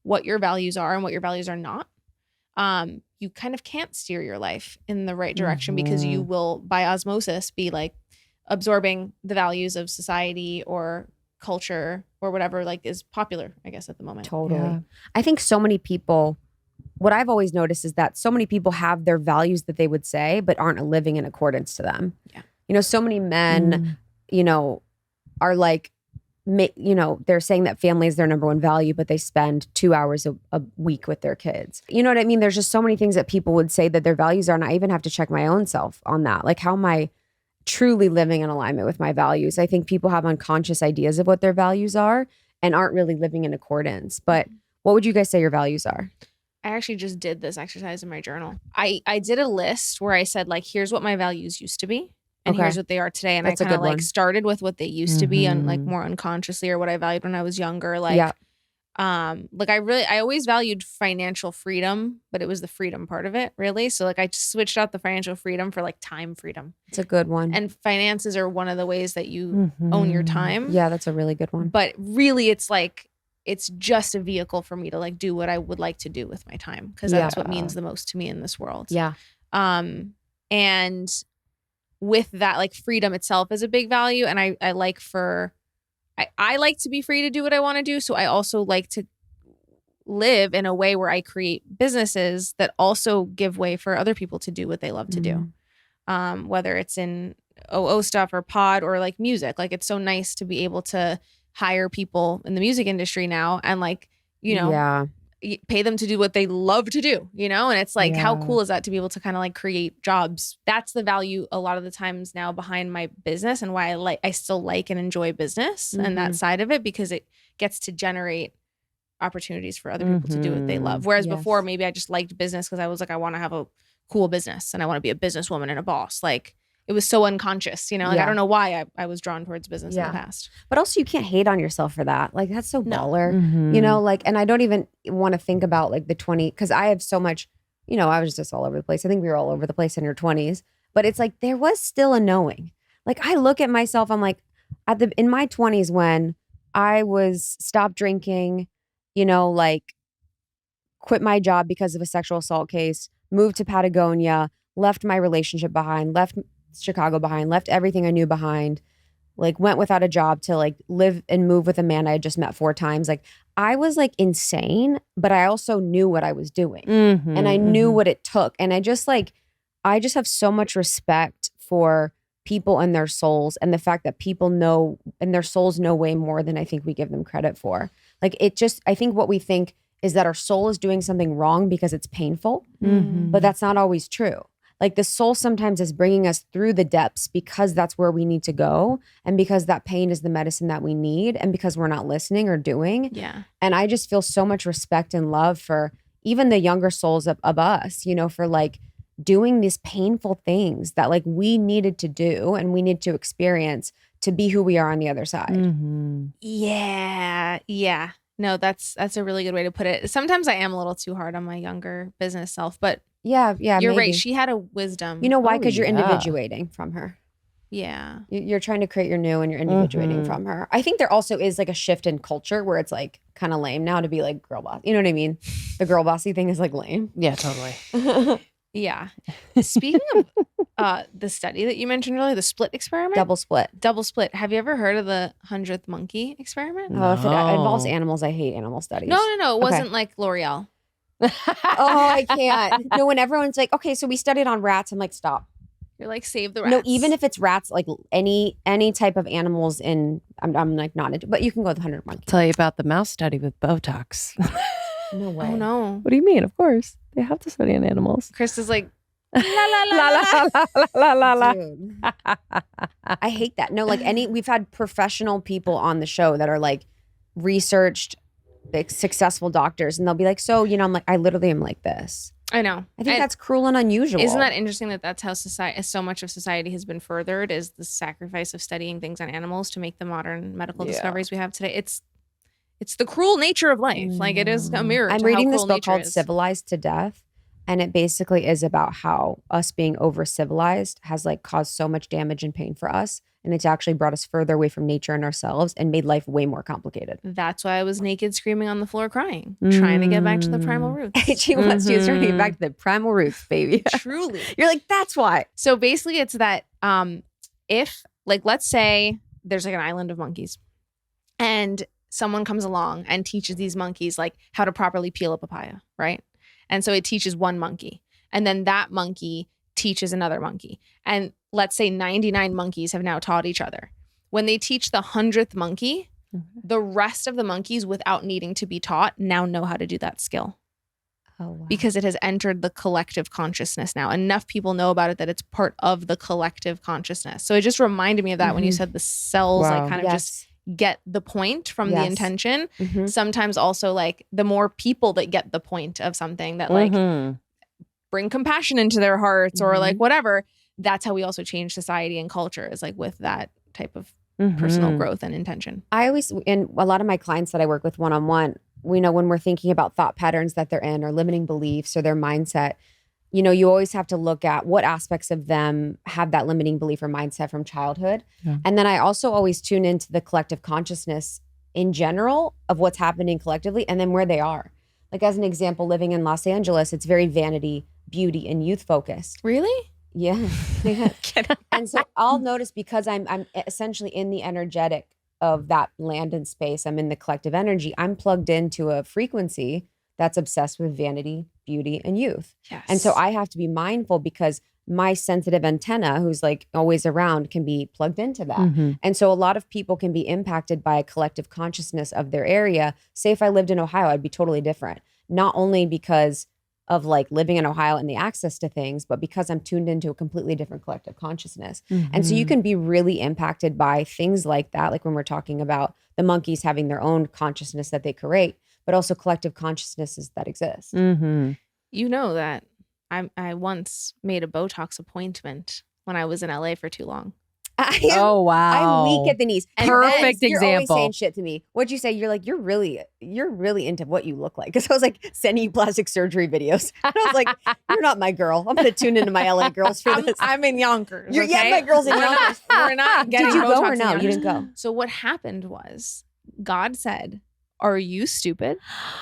what your values are and what your values are not, you kind of can't steer your life in the right direction, because you will, by osmosis, be like absorbing the values of society or culture or whatever like is popular, I guess, at the moment.
Totally. Yeah. I think so many people, what I've always noticed is that so many people have their values that they would say, but aren't living in accordance to them. Yeah. So many men, are like, they're saying that family is their number one value, but they spend 2 hours a week with their kids. You know what I mean? There's just so many things that people would say that their values are, and I even have to check my own self on that. Like, how am I truly living in alignment with my values? I think people have unconscious ideas of what their values are and aren't really living in accordance. But what would you guys say your values are?
I actually just did this exercise in my journal. I did a list where I said, like, here's what my values used to be. And here's what they are today. And that's I kind of like started with what they used to be, and like more unconsciously, or what I valued when I was younger. Like, I always valued financial freedom, but it was the freedom part of it, really. So like I just switched out the financial freedom for like time freedom.
It's a good one.
And finances are one of the ways that you own your time.
Yeah, that's a really good one.
But really, it's like, it's just a vehicle for me to like do what I would like to do with my time, because that's what means the most to me in this world.
Yeah.
And with that, like, freedom itself is a big value. And I like to be free to do what I want to do. So I also like to live in a way where I create businesses that also give way for other people to do what they love to do. Whether it's in OO stuff or pod or like music. Like, it's so nice to be able to hire people in the music industry now and like, pay them to do what they love to do, and it's like, how cool is that to be able to kind of like create jobs? That's the value a lot of the times now behind my business, and why I still like and enjoy business and that side of it, because it gets to generate opportunities for other people to do what they love. Whereas before, maybe I just liked business because I was like, I want to have a cool business and I want to be a businesswoman and a boss. Like, it was so unconscious, like, I don't know why I was drawn towards business in the past.
But also, you can't hate on yourself for that. Like, that's so baller, like, and I don't even want to think about like the 20, because I have so much, I was just all over the place. I think we were all over the place in your 20s, but it's like, there was still a knowing. Like, I look at myself, I'm like, in my 20s when I was stopped drinking, like quit my job because of a sexual assault case, moved to Patagonia, left my relationship behind, left Chicago behind, left everything I knew behind, like went without a job to like live and move with a man I had just met 4 times. Like, I was like insane, but I also knew what I was doing and I knew what it took. And I just have so much respect for people and their souls, and the fact that people know and their souls know way more than I think we give them credit for. Like, I think what we think is that our soul is doing something wrong because it's painful, but that's not always true. Like, the soul sometimes is bringing us through the depths because that's where we need to go, and because that pain is the medicine that we need, and because we're not listening or doing.
Yeah.
And I just feel so much respect and love for even the younger souls of us, for like doing these painful things that like we needed to do and we need to experience to be who we are on the other side.
Yeah. Yeah. No, that's a really good way to put it. Sometimes I am a little too hard on my younger business self, but
yeah,
you're
maybe.
Right. She had a wisdom.
You know why? Because you're individuating from her.
Yeah.
You're trying to create your new, and you're individuating from her. I think there also is like a shift in culture where it's like kind of lame now to be like girl boss. You know what I mean? The girl bossy thing is like lame.
Yeah, totally.
Yeah. Speaking of the study that you mentioned earlier, the split experiment.
Double split. Have
you ever heard of the 100th monkey experiment?
No. Oh, if it involves animals, I hate animal studies.
No. It wasn't like L'Oreal.
Oh, I can't. No, when everyone's like, okay, so we studied on rats, I'm like, stop.
You're like, save the rats.
No, even if it's rats, like any type of animals I'm like not into, but you can go with 100 monkeys.
Tell you about the mouse study with Botox.
No way.
Oh no.
What do you mean? Of course. They have to study on animals.
Krista's like, la la la la
la la la.
Dude. I hate that. No, like we've had professional people on the show that are like researched, like, successful doctors, and they'll be like, so, I'm like, I literally am like this.
I know.
I think that's cruel and unusual.
Isn't that interesting that that's how so much of society has been furthered, is the sacrifice of studying things on animals to make the modern medical discoveries we have today? It's the cruel nature of life. Like, it is a mirror.
I'm reading this book called Civilized to Death, and it basically is about how us being over civilized has like caused so much damage and pain for us. And it's actually brought us further away from nature and ourselves and made life way more complicated.
That's why I was naked, screaming on the floor, crying, trying to get back to the primal roots.
She was trying to get back to the primal roots, baby.
Truly.
You're like, that's why.
So basically it's that if, like, let's say there's like an island of monkeys and someone comes along and teaches these monkeys like how to properly peel a papaya, right? And so it teaches one monkey, and then that monkey teaches another monkey. And let's say 99 monkeys have now taught each other. When they teach the 100th monkey, the rest of the monkeys, without needing to be taught, now know how to do that skill.
Oh, wow.
Because it has entered the collective consciousness now. Enough people know about it that it's part of the collective consciousness. So it just reminded me of that when you said the cells, like, kind of just get the point from the intention. Sometimes also, like, the more people that get the point of something that like bring compassion into their hearts or like whatever, that's how we also change society and culture, is like with that type of personal growth and intention.
I always, in a lot of my clients that I work with one-on-one, we know when we're thinking about thought patterns that they're in or limiting beliefs or their mindset, you always have to look at what aspects of them have that limiting belief or mindset from childhood. Yeah. And then I also always tune into the collective consciousness in general of what's happening collectively and then where they are. Like, as an example, living in Los Angeles, it's very vanity, beauty, and youth focused.
Really?
Yeah. And so I'll notice, because I'm essentially in the energetic of that land and space, I'm in the collective energy, I'm plugged into a frequency that's obsessed with vanity, beauty, and youth. Yes. And so I have to be mindful, because my sensitive antenna, who's like always around, can be plugged into that. And so a lot of people can be impacted by a collective consciousness of their area. Say if I lived in Ohio, I'd be totally different. Not only because of like living in Ohio and the access to things, but because I'm tuned into a completely different collective consciousness. And so you can be really impacted by things like that. Like when we're talking about the monkeys having their own consciousness that they create, but also collective consciousnesses that exist.
You know that I once made a Botox appointment when I was in LA for too long.
Oh, wow.
I'm weak at the knees.
Perfect example.
You're always saying shit to me. What'd you say? You're like, you're really into what you look like. Because I was like sending you plastic surgery videos. And I was like, you're not my girl. I'm going to tune into my LA girls for this.
I'm in Yonkers.
Yeah, my girl's in Yonkers.
We're not getting
Did you
Botox
go or no? You didn't go.
So what happened was, God said, are you stupid?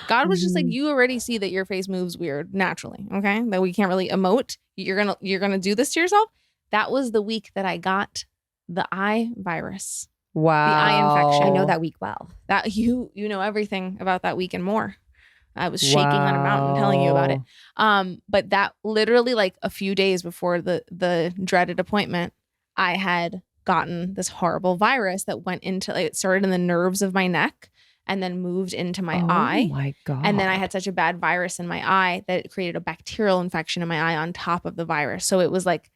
God was just like, you already see that your face moves weird naturally. Okay. That we can't really emote. You're going to do this to yourself. That was the week that I got the eye virus.
Wow.
The eye infection.
I know that week well.
That you know everything about that week and more. I was shaking on a mountain telling you about it. But that literally, like a few days before the dreaded appointment, I had gotten this horrible virus that went into, like, it started in the nerves of my neck and then moved into my eye.
Oh my God.
And then I had such a bad virus in my eye that it created a bacterial infection in my eye on top of the virus. So it was like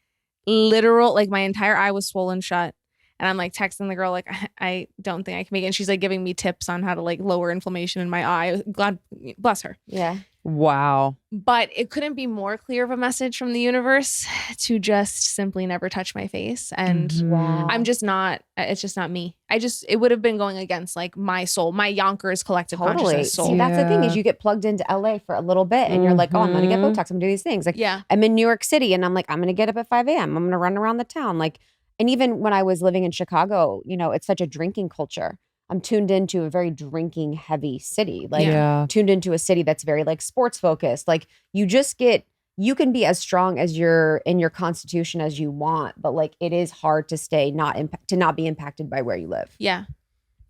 literal, like my entire eye was swollen shut. And I'm like texting the girl, like, I don't think I can make it. And she's like giving me tips on how to like lower inflammation in my eye. God bless her.
Yeah.
Wow.
But it couldn't be more clear of a message from the universe to just simply never touch my face. And I'm just not, it's just not me. It would have been going against like my soul, my Yonkers collective consciousness soul.
See, that's the thing, is you get plugged into LA for a little bit and you're like, oh, I'm going to get Botox. I'm going to do these things. Like, I'm in New York City and I'm like, I'm going to get up at 5 a.m. I'm going to run around the town. Like, and even when I was living in Chicago, it's such a drinking culture. I'm tuned into a very drinking heavy city, like tuned into a city that's very like sports focused. Like you can be as strong as you're in your constitution as you want, but like it is hard to stay not be impacted by where you live.
Yeah.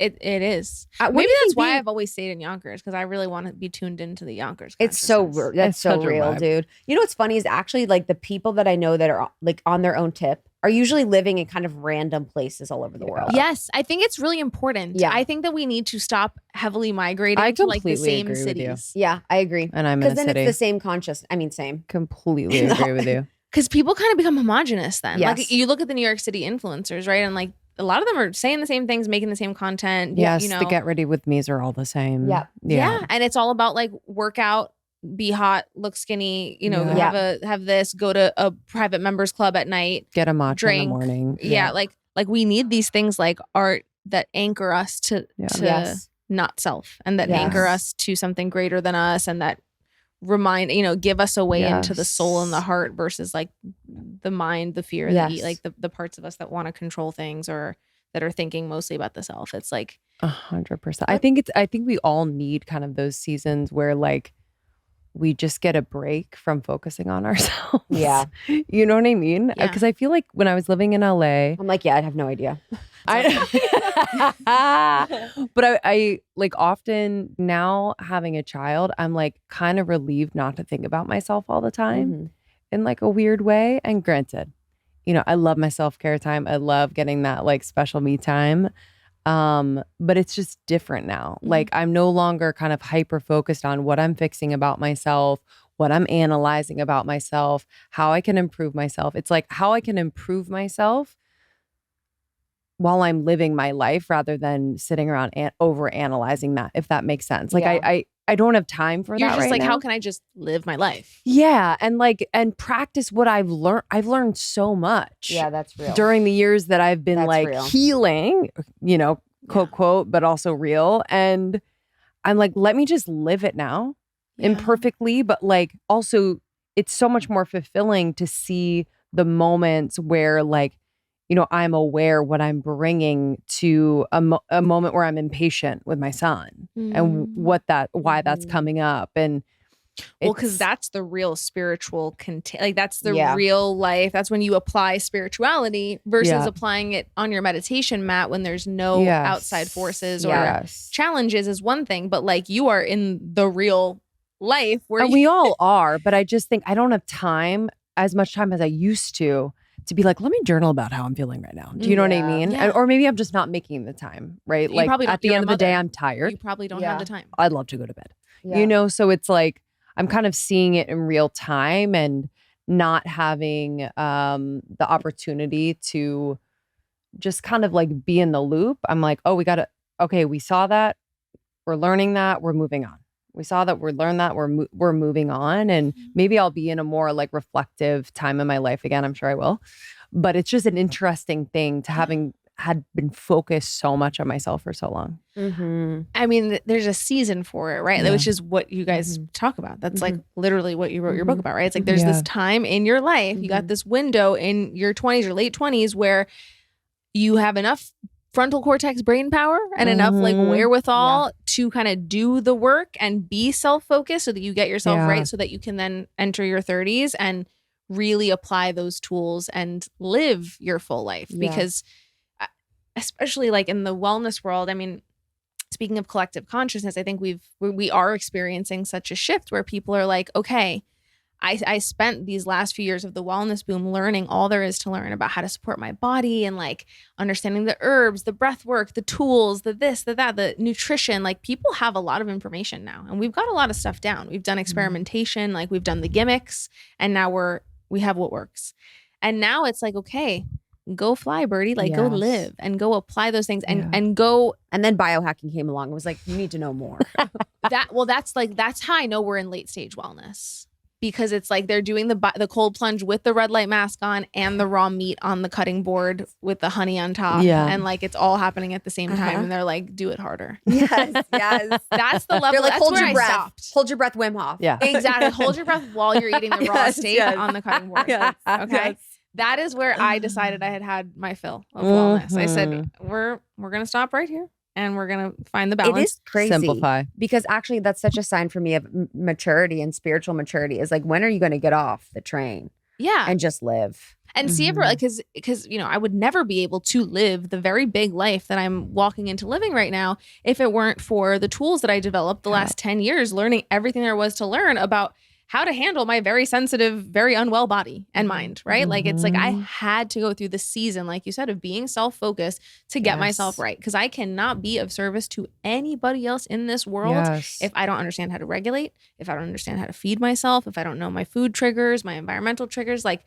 It is. Maybe that's why I've always stayed in Yonkers, because I really want to be tuned into the Yonkers.
It's so real, dude. You know what's funny is actually like the people that I know that are like on their own tip are usually living in kind of random places all over the world.
Yes, I think it's really important. Yeah, I think that we need to stop heavily migrating to like the same cities.
Yeah, I agree.
And I'm in a city.
Because then it's the same conscious. I mean, same.
Completely agree with you.
Because people kind of become homogenous then. Yes. Like you look at the New York City influencers, right? And like a lot of them are saying the same things, making the same content.
Yes,
you know?
The get ready with me's are all the same.
Yeah. And it's all about like workout, be hot, look skinny, you know, have this, go to a private members club at night,
get a matcha
drink
in the morning.
Yeah. Like we need these things like art that anchor us to not self, and that anchor us to something greater than us, and that remind, you know, give us a way into the soul and the heart versus like the mind, the fear, like the parts of us that want to control things or that are thinking mostly about the self. It's like
100%. I think we all need kind of those seasons where like we just get a break from focusing on ourselves.
Yeah.
You know what I mean? Because I feel like when I was living in LA,
I'm like, I'd have no idea.
But I like often now having a child, I'm like kind of relieved not to think about myself all the time in like a weird way. And granted, you know, I love my self-care time. I love getting that like special me time. But it's just different now. Like I'm no longer kind of hyper focused on what I'm fixing about myself, what I'm analyzing about myself, how I can improve myself. It's like how I can improve myself while I'm living my life rather than sitting around and over analyzing that, if that makes sense. Like I don't have time for that.
You're just
right
like,
now.
how can I just live my life?
Yeah. And practice what I've learned. I've learned so much.
Yeah, that's real.
During the years that I've been healing, you know, quote, but also real. And I'm like, let me just live it now imperfectly. But like, also it's so much more fulfilling to see the moments where like, you know, I'm aware what I'm bringing to a moment where I'm impatient with my son and why that's coming up. And
because that's the real spiritual like that's the real life. That's when you apply spirituality versus applying it on your meditation mat when there's no outside forces or challenges is one thing, but like you are in the real life where
we all are. But I just think I don't have as much time as I used to be like, let me journal about how I'm feeling right now. Do you know what I mean?
Yeah.
Or maybe I'm just not making the time, right?
You
like
probably
at the end of the day, I'm tired.
You probably don't have the time.
I'd love to go to bed. Yeah. You know, so it's like, I'm kind of seeing it in real time and not having the opportunity to just kind of like be in the loop. I'm like, oh, we saw that. We're learning that. We're moving on. We saw that, we're learned that, we're moving on. And maybe I'll be in a more like reflective time in my life again. I'm sure I will. But it's just an interesting thing to having had been focused so much on myself for so long.
I mean, there's a season for it, right? Which is what you guys talk about. That's like literally what you wrote your book about, right? It's like there's this time in your life, you got this window in your 20s or late 20s where you have enough frontal cortex brain power and enough like wherewithal to kind of do the work and be self-focused so that you get yourself right so that you can then enter your 30s and really apply those tools and live your full life. Because especially like in the wellness world, I mean, speaking of collective consciousness, I think we are experiencing such a shift where people are like, okay, I spent these last few years of the wellness boom learning all there is to learn about how to support my body and like understanding the herbs, the breath work, the tools, the this, the that, the nutrition. Like people have a lot of information now and we've got a lot of stuff down. We've done experimentation, like we've done the gimmicks, and now we have what works. And now it's like, okay, go fly, birdie, like go live and go apply those things and go.
And then biohacking came along and was like, you need to know more.
That's how I know we're in late stage wellness. Because it's like they're doing the cold plunge with the red light mask on and the raw meat on the cutting board with the honey on top. Yeah. And like it's all happening at the same time. And they're like, do it harder.
Yes.
That's the level.
They're like,
that's
hold
where
your breath.
I stopped.
Hold your breath, Wim Hof.
Yeah.
Exactly. Hold your breath while you're eating the raw steak on the cutting board.
Yes.
Okay. Yes. That is where I decided I had my fill of wellness. I said, we're going to stop right here. And we're going to find the balance.
It is crazy.
Simplify.
Because actually that's such a sign for me of maturity and spiritual maturity is like, when are you going to get off the train? and just live.
And see if because I would never be able to live the very big life that I'm walking into living right now if it weren't for the tools that I developed the last 10 years, learning everything there was to learn about how to handle my very sensitive, very unwell body and mind, right? Like, it's like I had to go through the season, like you said, of being self-focused to get myself right. Because I cannot be of service to anybody else in this world if I don't understand how to regulate, if I don't understand how to feed myself, if I don't know my food triggers, my environmental triggers. Like,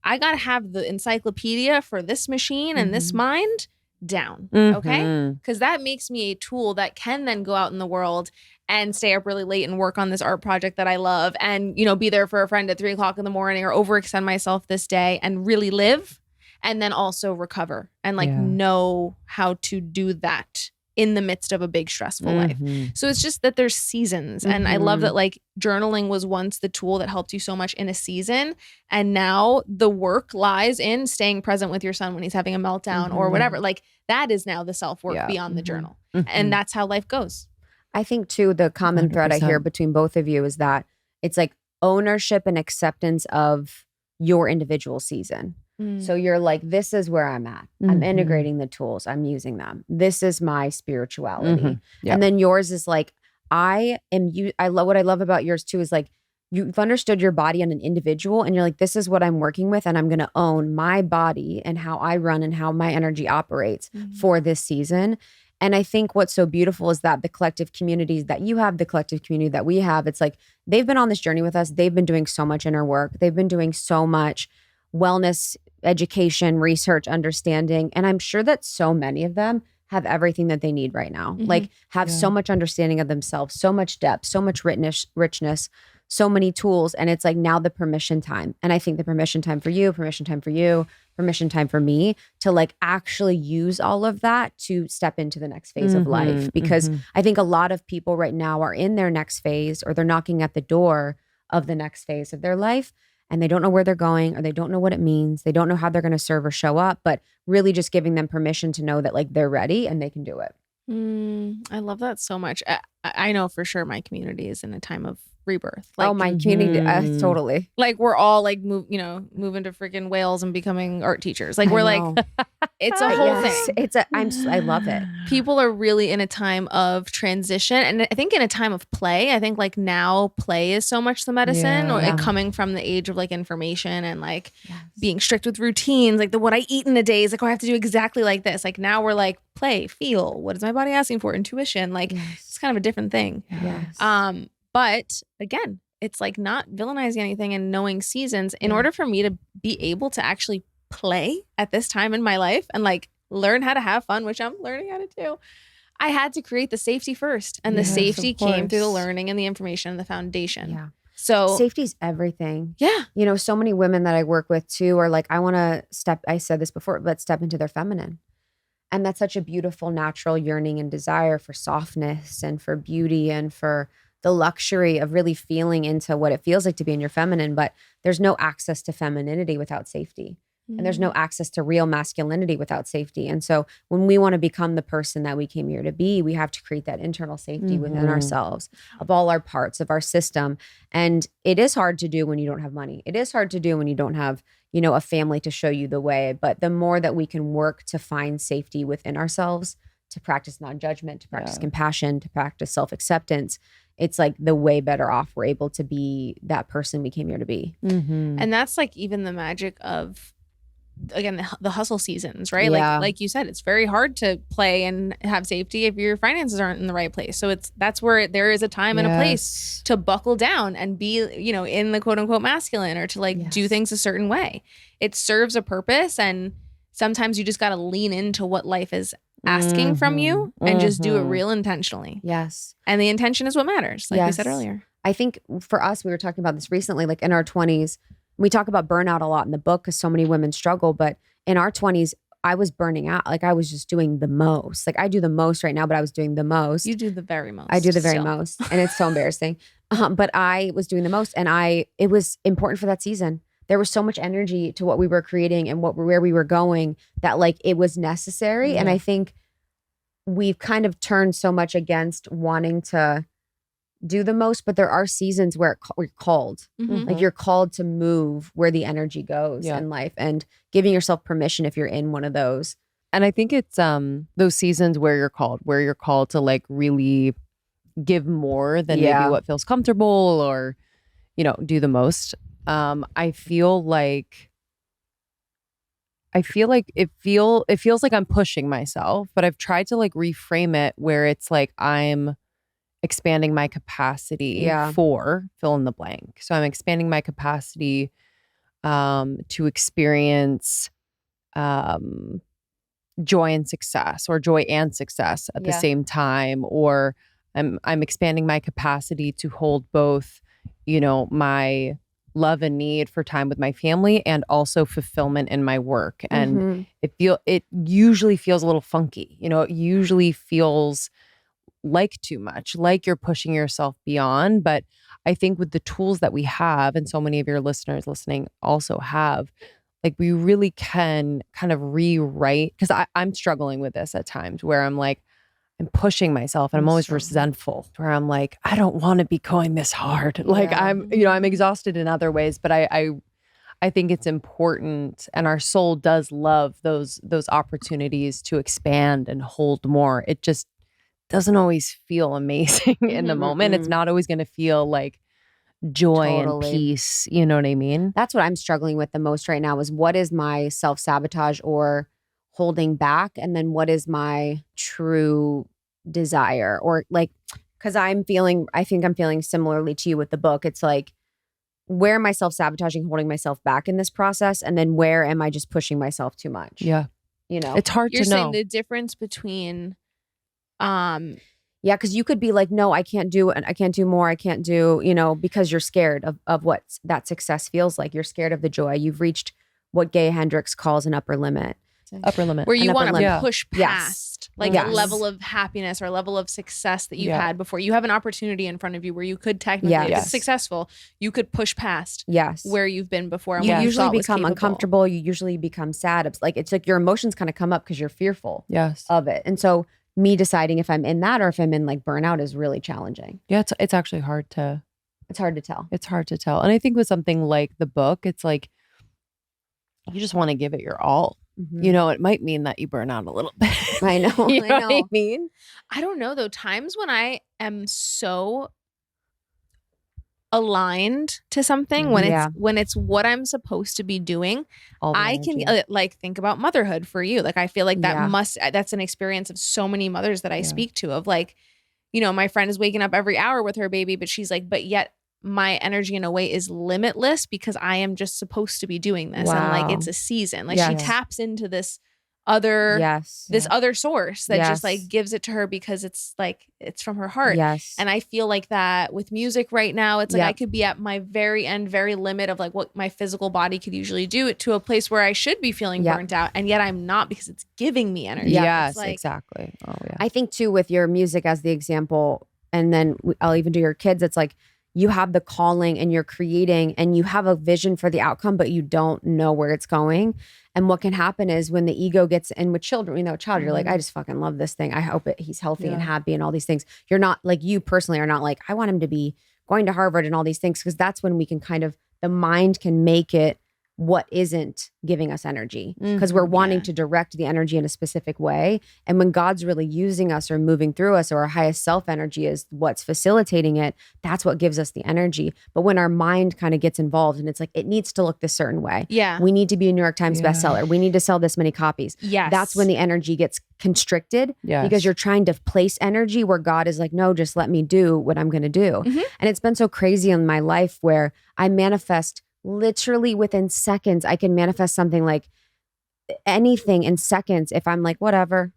I got to have the encyclopedia for this machine and this mind down, okay? Because that makes me a tool that can then go out in the world and stay up really late and work on this art project that I love and, be there for a friend at 3 o'clock in the morning or overextend myself this day and really live, and then also recover and know how to do that in the midst of a big stressful life. So it's just that there's seasons. And I love that like journaling was once the tool that helped you so much in a season. And now the work lies in staying present with your son when he's having a meltdown or whatever. Like that is now the self-work beyond the journal. And that's how life goes.
I think too, the common thread I hear between both of you is that it's like ownership and acceptance of your individual season. So you're like, this is where I'm at. I'm integrating the tools. I'm using them. This is my spirituality. And then yours is like, I love what I love about yours too is like, you've understood your body on an individual and you're like, this is what I'm working with. And I'm going to own my body and how I run and how my energy operates for this season. And I think what's so beautiful is that the collective communities that you have, the collective community that we have, it's like, they've been on this journey with us. They've been doing so much inner work. They've been doing so much wellness, education, research, understanding. And I'm sure that so many of them have everything that they need right now. Like have so much understanding of themselves, so much depth, so much richness, so many tools. And it's like now the permission time. And I think the permission time for you, permission time for me to like actually use all of that to step into the next phase of life. Because I think a lot of people right now are in their next phase or they're knocking at the door of the next phase of their life. And they don't know where they're going or they don't know what it means. They don't know how they're going to serve or show up, but really just giving them permission to know that like they're ready and they can do it.
I love that so much. I know for sure my community is in a time of rebirth.
Like, my community, totally.
Like we're all like moving to freaking Wales and becoming art teachers. Like we're like, it's a whole thing.
I love it.
People are really in a time of transition, and I think in a time of play. I think like now play is so much the medicine, or it coming from the age of like information and like being strict with routines. Like what I eat in a day is like, oh, I have to do exactly like this. Like now we're like play, feel. What is my body asking for? Intuition. Like it's kind of a different thing. But again, it's like not villainizing anything and knowing seasons. In order for me to be able to actually play at this time in my life and like learn how to have fun, which I'm learning how to do, I had to create the safety first. And the safety came through the learning and the information and the foundation.
Yeah.
So
safety's everything.
Yeah.
So many women that I work with too are like, I said this before, but step into their feminine. And that's such a beautiful, natural yearning and desire for softness and for beauty and for the luxury of really feeling into what it feels like to be in your feminine. But there's no access to femininity without safety. And there's no access to real masculinity without safety. And so when we want to become the person that we came here to be, we have to create that internal safety within ourselves, of all our parts of our system. And it is hard to do when you don't have money. It is hard to do when you don't have, a family to show you the way. But the more that we can work to find safety within ourselves, to practice non-judgment, to practice compassion, to practice self-acceptance, it's like the way better off we're able to be that person we came here to be.
And that's like even the magic of, again, the hustle seasons, right? Like you said, it's very hard to play and have safety if your finances aren't in the right place. So that's where there is a time and a place to buckle down and be, in the quote unquote masculine, or to like do things a certain way. It serves a purpose, and sometimes you just got to lean into what life is asking from you and just do it real intentionally.
Yes.
And the intention is what matters, like we said earlier.
I think for us, we were talking about this recently, like in our 20s, we talk about burnout a lot in the book because so many women struggle. But in our 20s, I was burning out. Like I was just doing the most. Like I do the most right now, but I was doing the most.
You do the very most.
I do the very most. And it's so embarrassing. But I was doing the most, and it was important for that season. There was so much energy to what we were creating and where we were going that like it was necessary. And I think we've kind of turned so much against wanting to do the most, but there are seasons where we're called. Like you're called to move where the energy goes in life, and giving yourself permission if you're in one of those.
And I think it's those seasons where you're called to like really give more than maybe what feels comfortable, or, you know, do the most. I feel like it feels like I'm pushing myself, but I've tried to like reframe it where it's like I'm expanding my capacity for fill in the blank. So I'm expanding my capacity to experience joy and success, or joy and success at the same time, or I'm expanding my capacity to hold both, you know, my love and need for time with my family and also fulfillment in my work. And it usually feels a little funky. You know, it usually feels like too much, like you're pushing yourself beyond. But I think with the tools that we have, and so many of your listeners listening also have, like we really can kind of rewrite, because I'm struggling with this at times where I'm like, I'm pushing myself and I'm always resentful, where I'm like, I don't want to be going this hard. Like I'm exhausted in other ways, but I think it's important, and our soul does love those opportunities to expand and hold more. It just doesn't always feel amazing in the moment. It's not always going to feel like joy and peace. You know what I mean?
That's what I'm struggling with the most right now, is what is my self-sabotage or holding back, and then what is my true desire, or like, because I think I'm feeling similarly to you with the book. It's like, where am I self-sabotaging, holding myself back in this process, and then where am I just pushing myself too much?
Yeah,
you know,
it's hard to know.
You're saying the difference between,
because you could be like, no, I can't do more, I can't do, you know, because you're scared of what that success feels like. You're scared of the joy. You've reached what Gay Hendricks calls an upper limit.
Where
you want to push past like
Yes.
a level of happiness or a level of success that you had before. You have an opportunity in front of you where you could technically, if it's successful, you could push past where you've been before. And
You
what you
usually
thought was
become
capable.
uncomfortable. You usually become sad. It's like your emotions kind of come up because you're fearful of it. And so me deciding if I'm in that or if I'm in like burnout is really challenging.
Yeah, it's actually hard to.
It's hard to tell.
It's hard to tell. And I think with something like the book, it's like you just want to give it your all. You know, it might mean that you burn out a little bit.
I know.
You know what I mean?
I don't know though. Times when I am so aligned to something, when it's what I'm supposed to be doing, I can like think about motherhood for you. Like I feel like that's an experience of so many mothers that I speak to, of like, you know, my friend is waking up every hour with her baby, but she's like, but yet my energy in a way is limitless because I am just supposed to be doing this. And like, it's a season. Like she taps into this other, other source that just like gives it to her because it's like, it's from her heart. And I feel like that with music right now, it's like I could be at my very end, very limit of like what my physical body could usually do, to a place where I should be feeling burnt out. And yet I'm not, because it's giving me energy.
Yes,
like,
exactly. Oh yeah.
I think too, with your music as the example, and then I'll even do your kids, it's like, you have the calling and you're creating and you have a vision for the outcome, but you don't know where it's going. And what can happen is when the ego gets in with children, you know, a child, you're like, I just fucking love this thing. I hope he's healthy and happy and all these things. You're not like, you personally are not like, I want him to be going to Harvard and all these things, because that's when we can kind of, the mind can make it what isn't giving us energy, because we're wanting to direct the energy in a specific way. And when God's really using us or moving through us, or our highest self energy is what's facilitating it, that's what gives us the energy. But when our mind kind of gets involved and it's like, it needs to look this certain way. We need to be a New York Times bestseller. We need to sell this many copies. That's when the energy gets constricted, because you're trying to place energy where God is like, no, just let me do what I'm going to do. And it's been so crazy in my life where I manifest literally within seconds. I can manifest something like anything in seconds if I'm like, whatever.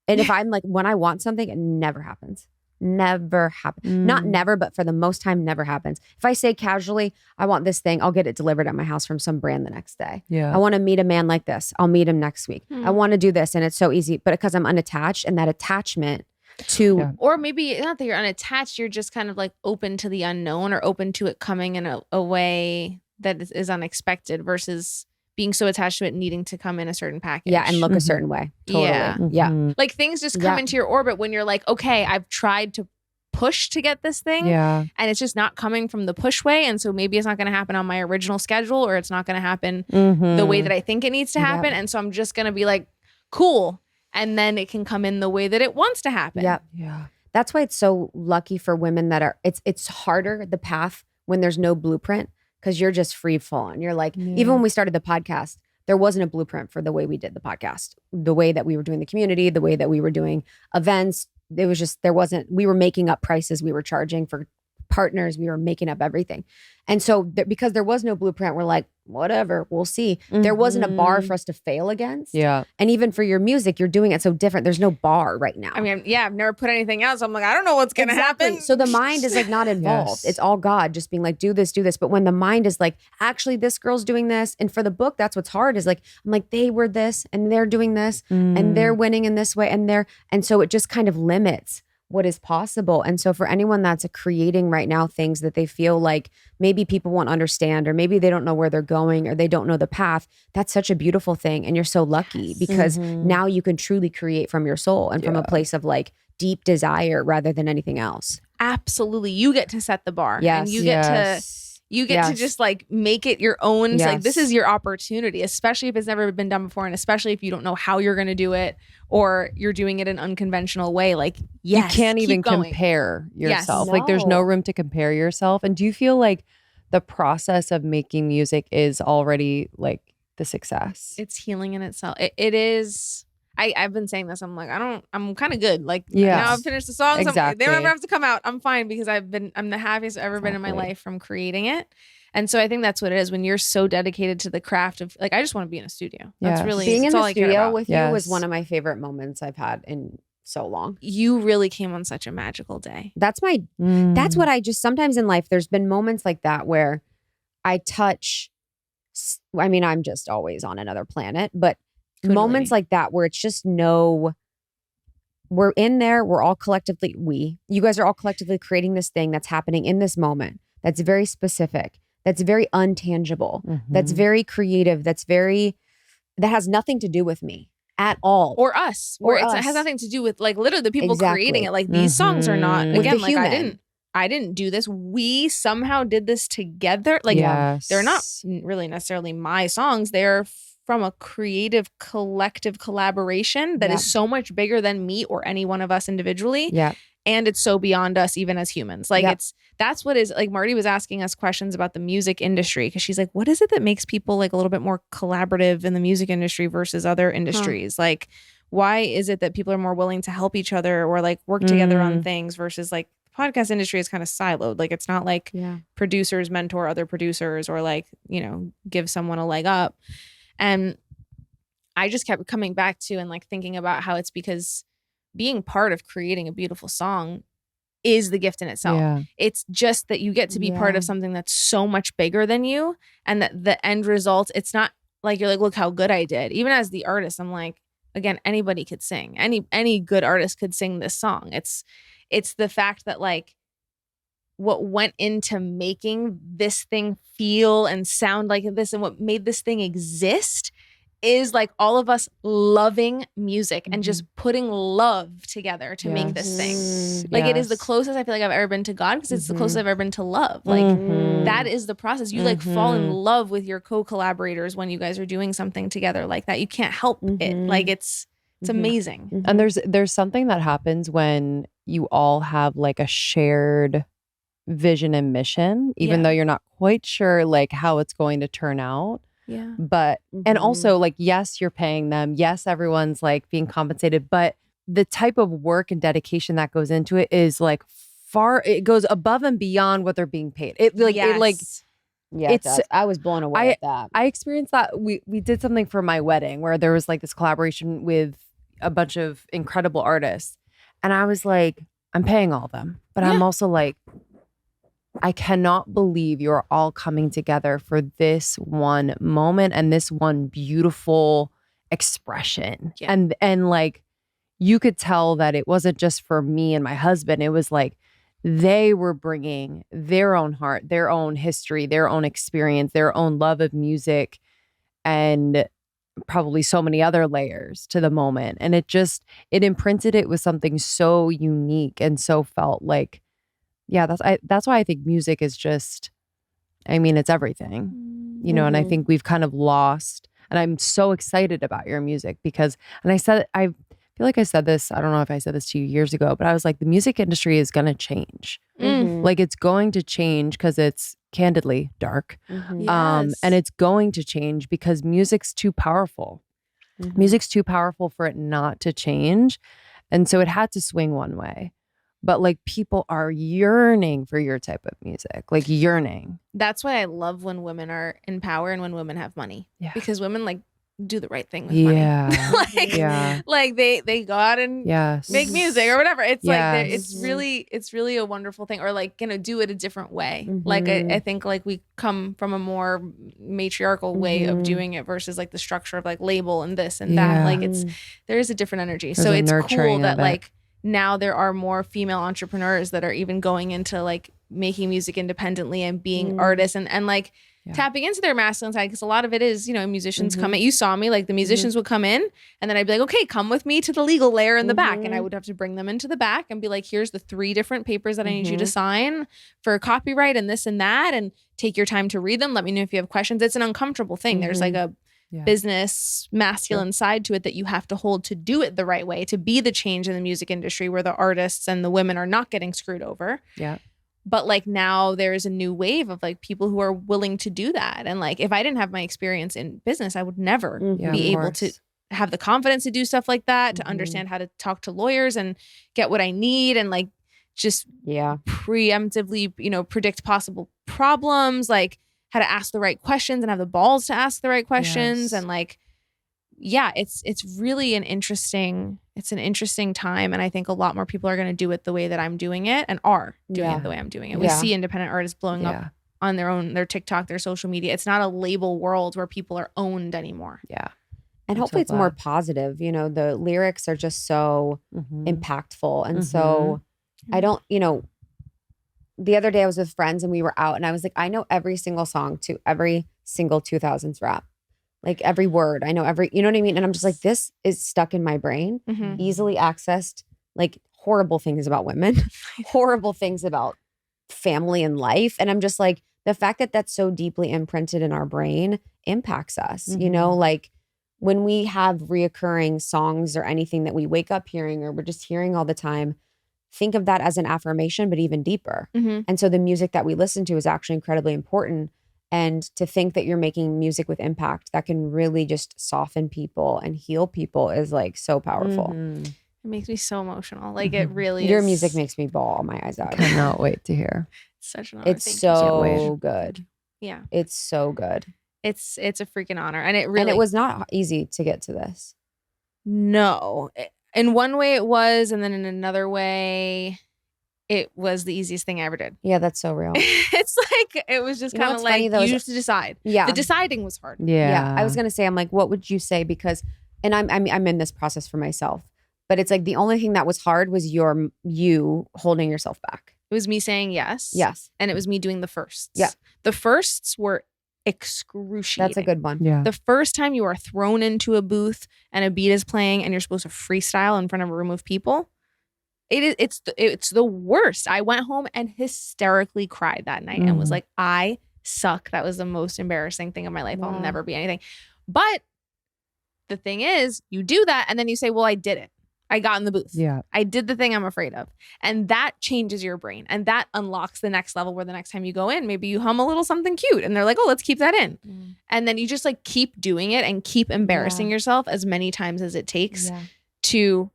And if I'm like, when I want something, it never happens. Never happens. Not never, but for the most time, never happens. If I say casually, I want this thing, I'll get it delivered at my house from some brand the next day. I want to meet a man like this. I'll meet him next week. I want to do this. And it's so easy, but because I'm unattached, and that attachment to,
or maybe not that you're unattached, you're just kind of like open to the unknown, or open to it coming in a way that is unexpected, versus being so attached to it needing to come in a certain package.
and look a certain way. Totally.
Like things just come into your orbit when you're like, okay, I've tried to push to get this thing.
Yeah.
And it's just not coming from the push way. And so maybe it's not going to happen on my original schedule, or it's not going to happen the way that I think it needs to happen. And so I'm just going to be like, cool. And then it can come in the way that it wants to happen.
Yeah. That's why it's so lucky for women that are, it's harder, the path, when there's no blueprint, because you're just free falling. You're like, even when we started the podcast, there wasn't a blueprint for the way we did the podcast, the way that we were doing the community, the way that we were doing events. It was just, we were making up prices we were charging for partners. We were making up everything. And so because there was no blueprint, we're like, whatever, we'll see. There wasn't a bar for us to fail against.
Yeah.
And even for your music, you're doing it so different. There's no bar right now.
I mean, I've never put anything else. I'm like, I don't know what's going to happen.
So the mind is like not involved. It's all God just being like, do this. But when the mind is like, actually, this girl's doing this. And for the book, that's what's hard is like, I'm like, they were this and they're doing this and they're winning in this way. And so it just kind of limits what is possible. And so for anyone that's creating right now things that they feel like maybe people won't understand, or maybe they don't know where they're going, or they don't know the path, that's such a beautiful thing. And you're so lucky because now you can truly create from your soul and from a place of like deep desire rather than anything else.
Absolutely. You get to set the bar.
Yes.
And you get to just like make it your own. Yes. Like this is your opportunity, especially if it's never been done before. And especially if you don't know how you're going to do it, or you're doing it an unconventional way. Like, yes,
you can't even compare yourself.
Yes.
Like there's no room to compare yourself. And do you feel like the process of making music is already like the success?
It's healing in itself. It is. I've been saying this. I'm like, I'm kind of good. Like now I've finished the songs.
Exactly.
They don't ever have to come out. I'm fine because I'm the happiest I've ever been in my life from creating it. And so I think that's what it is when you're so dedicated to the craft of like, I just want to be in a studio. That's really
being in
all
the studio with you was one of my favorite moments I've had in so long.
You really came on such a magical day.
That's what I just, sometimes in life, there's been moments like that where I touch, I mean, I'm just always on another planet, but moments like that where it's just we're in there, we're all collectively, you guys are all collectively creating this thing that's happening in this moment. That's very specific. That's very untangible. That's very creative. That has nothing to do with me at all.
Or us. It has nothing to do with like literally the people creating it. Like these songs are not, again, like I didn't do this. We somehow did this together. Like they're not really necessarily my songs. They're from a creative collective collaboration that is so much bigger than me or any one of us individually.
Yeah.
And it's so beyond us even as humans. Like that's what is like Marty was asking us questions about the music industry because she's like, what is it that makes people like a little bit more collaborative in the music industry versus other industries? Like, why is it that people are more willing to help each other or like work together on things versus like the podcast industry is kind of siloed. Like it's not like producers mentor other producers or like, you know, give someone a leg up. And I just kept coming back to and like thinking about how it's because being part of creating a beautiful song is the gift in itself. Yeah. It's just that you get to be part of something that's so much bigger than you, and that the end result, it's not like you're like, look how good I did. Even as the artist, I'm like, again, anybody could sing. Any good artist could sing this song. It's the fact that like what went into making this thing feel and sound like this and what made this thing exist is like all of us loving music and just putting love together to make this thing. Like it is the closest I feel like I've ever been to God because it's the closest I've ever been to love. Like that is the process. You like fall in love with your co-collaborators when you guys are doing something together like that. You can't help it. Like it's amazing.
And there's something that happens when you all have like a shared vision and mission, even though you're not quite sure like how it's going to turn out.
Yeah.
But, and also like, yes, you're paying them. Yes, everyone's like being compensated, but the type of work and dedication that goes into it is like it goes above and beyond what they're being paid. It
I was blown away at that.
I experienced that. We did something for my wedding where there was like this collaboration with a bunch of incredible artists. And I was like, I'm paying all of them, but I'm also like, I cannot believe you're all coming together for this one moment and this one beautiful expression. Yeah. And like, you could tell that it wasn't just for me and my husband. It was like, they were bringing their own heart, their own history, their own experience, their own love of music, and probably so many other layers to the moment. And it imprinted it with something so unique and so felt like Yeah, that's why I think music is just, I mean, it's everything, you know, and I think we've kind of lost, and I'm so excited about your music because, and I feel like I said this, I don't know if I said this to you years ago, but I was like, the music industry is going to change. Like it's going to change because it's candidly dark.
Yes.
And it's going to change because music's too powerful. Music's too powerful for it not to change. And so it had to swing one way. But like people are yearning for your type of music, like yearning.
That's why I love when women are in power and when women have money.
Yeah.
Because women like do the right thing with money. Like they go out and make music or whatever. It's like it's really a wonderful thing. Or like, you know, do it a different way. Like I think like we come from a more matriarchal way of doing it versus like the structure of like label and this and that. Like there is a different energy. So it's cool that like now there are more female entrepreneurs that are even going into like making music independently and being artists and like tapping into their masculine side, because a lot of it is, you know, musicians come in. You saw me, like the musicians would come in and then I'd be like, okay, come with me to the legal layer in the back. And I would have to bring them into the back and be like, here's the 3 different papers that I need you to sign for copyright and this and that, and take your time to read them. Let me know if you have questions. It's an uncomfortable thing. There's like a business masculine side to it that you have to hold to do it the right way, to be the change in the music industry where the artists and the women are not getting screwed over. Yeah. But like now there is a new wave of like people who are willing to do that. And like, if I didn't have my experience in business, I would never be able to have the confidence to do stuff like that, to understand how to talk to lawyers and get what I need and like just preemptively, you know, predict possible problems, like how to ask the right questions and have the balls to ask the right questions. And like, it's really an interesting time. And I think a lot more people are going to do it the way that I'm doing it and are doing it the way I'm doing it. We see independent artists blowing up on their TikTok, their social media. It's not a label world where people are owned anymore. Yeah.
And hopefully it's more positive. You know, the lyrics are just so impactful. And so I don't, you know, the other day I was with friends and we were out and I was like, I know every single song to every single 2000s rap. Like every word, I know every, you know what I mean? And I'm just like, this is stuck in my brain, easily accessed, like horrible things about women, horrible things about family and life. And I'm just like, the fact that that's so deeply imprinted in our brain impacts us, you know, like when we have reoccurring songs or anything that we wake up hearing or we're just hearing all the time, think of that as an affirmation, but even deeper. And so the music that we listen to is actually incredibly important. And to think that you're making music with impact that can really just soften people and heal people is like so powerful.
It makes me so emotional. Like it really
Your
is.
music makes me bawl my eyes out.
I cannot wait to hear.
It's such an honor.
It's so good.
Yeah.
It's so good.
It's a freaking honor. And it
was not easy to get to this.
No. In one way it was, and then in another way it was the easiest thing I ever did.
Yeah, that's so real.
It's like, it was just kind of like, you used to decide. Yeah. The deciding was hard.
Yeah. I was going to say, I'm like, what would you say? Because, and I'm in this process for myself, but it's like the only thing that was hard was you holding yourself back.
It was me saying yes.
Yes.
And it was me doing the firsts.
Yeah.
The firsts were excruciating.
That's a good one.
Yeah.
The first time you are thrown into a booth and a beat is playing and you're supposed to freestyle in front of a room of people, it's the worst. I went home and hysterically cried that night and was like, I suck. That was the most embarrassing thing of my life. I'll never be anything. But the thing is, you do that and then you say, well, I did it. I got in the booth.
Yeah.
I did the thing I'm afraid of. And that changes your brain. And that unlocks the next level where the next time you go in, maybe you hum a little something cute and they're like, oh, let's keep that in. And then you just like keep doing it and keep embarrassing yourself as many times as it takes to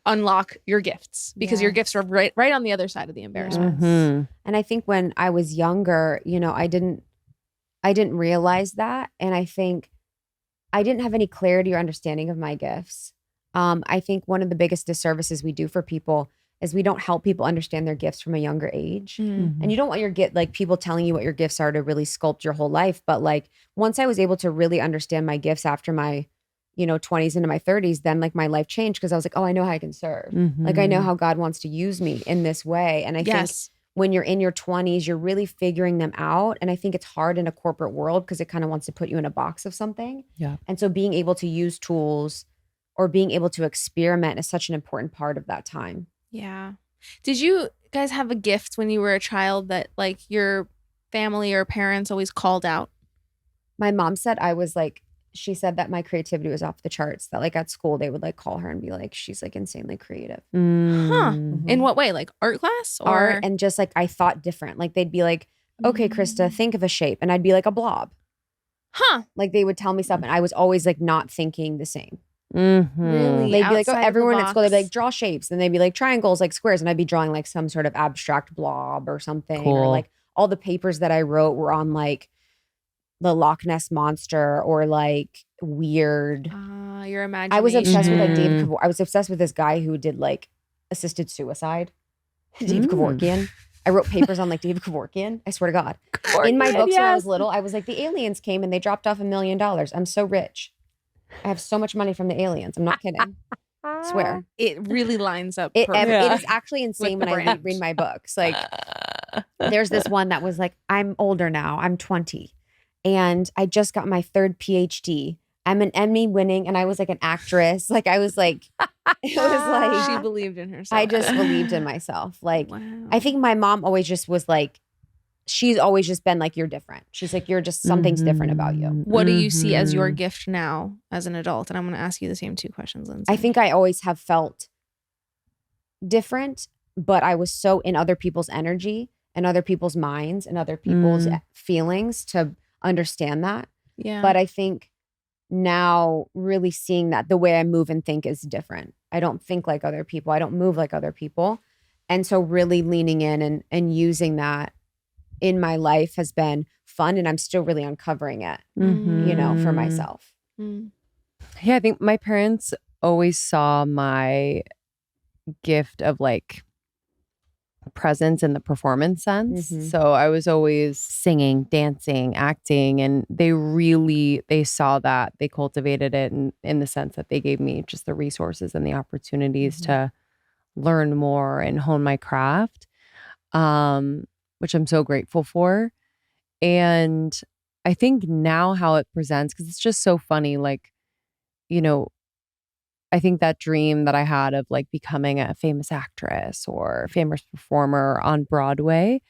unlock your gifts, because your gifts are right on the other side of the embarrassment.
And I think when I was younger, you know, I didn't realize that. And I think I didn't have any clarity or understanding of my gifts. I think one of the biggest disservices we do for people is we don't help people understand their gifts from a younger age. And you don't want like people telling you what your gifts are to really sculpt your whole life. But like once I was able to really understand my gifts after my 20s into my 30s, then like my life changed because I was like, oh, I know how I can serve. Like I know how God wants to use me in this way. And I think when you're in your 20s, you're really figuring them out. And I think it's hard in a corporate world because it kind of wants to put you in a box of something. Yeah. And so being able to use tools or being able to experiment is such an important part of that time.
Yeah. Did you, guys have a gift when you were a child that like your family or parents always called out?
My mom said I was like, she said that my creativity was off the charts, that like at school they would like call her and be like, she's like insanely creative.
Huh. In what way? Like art class or
art? And just like I thought different. Like they'd be like, okay, Krista, think of a shape. And I'd be like a blob.
Huh.
Like they would tell me stuff and I was always like not thinking the same.
Really?
They'd be like, oh,
Outside of the
everyone at school, they'd be
box.
like, draw shapes. And they'd be like triangles, like squares. And I'd be drawing like some sort of abstract blob or something. Or
Cool.
like all the papers that I wrote were on like the Loch Ness Monster or like weird.
Your imagination.
I was obsessed with like David Kevorkian. I was obsessed with this guy who did like assisted suicide. David Kevorkian. I wrote papers on like David Kevorkian. I swear to God. In my books when I was little, I was like, the aliens came and they dropped off $1 million. I'm so rich. I have so much money from the aliens. I'm not kidding. Swear.
It really lines up.
It
perfectly.
is actually insane
With
when
the
I
branch.
read my books. Like there's this one that was like, I'm older now. I'm 20. And I just got my 3rd PhD. I'm an Emmy winning, and I was like an actress. Like I was like, it was like
She believed in herself.
I just believed in myself. Like
Wow.
I think my mom always just was like, she's always just been like, you're different. She's like, you're just something's different about you.
What do you see as your gift now as an adult? And I'm going to ask you the same 2 questions, Lindsay.
I think I always have felt different, but I was so in other people's energy and other people's minds and other people's feelings to understand that.
Yeah.
But I think now really seeing that the way I move and think is different. I don't think like other people. I don't move like other people. And so really leaning in and using that in my life has been fun. And I'm still really uncovering it, you know, for myself.
Yeah, I think my parents always saw my gift of like presence in the performance sense. So I was always singing, dancing, acting, and they saw that. They cultivated it in the sense that they gave me just the resources and the opportunities to learn more and hone my craft, which I'm so grateful for. And I think now how it presents, because it's just so funny, like, you know, I think that dream that I had of like becoming a famous actress or famous performer on Broadway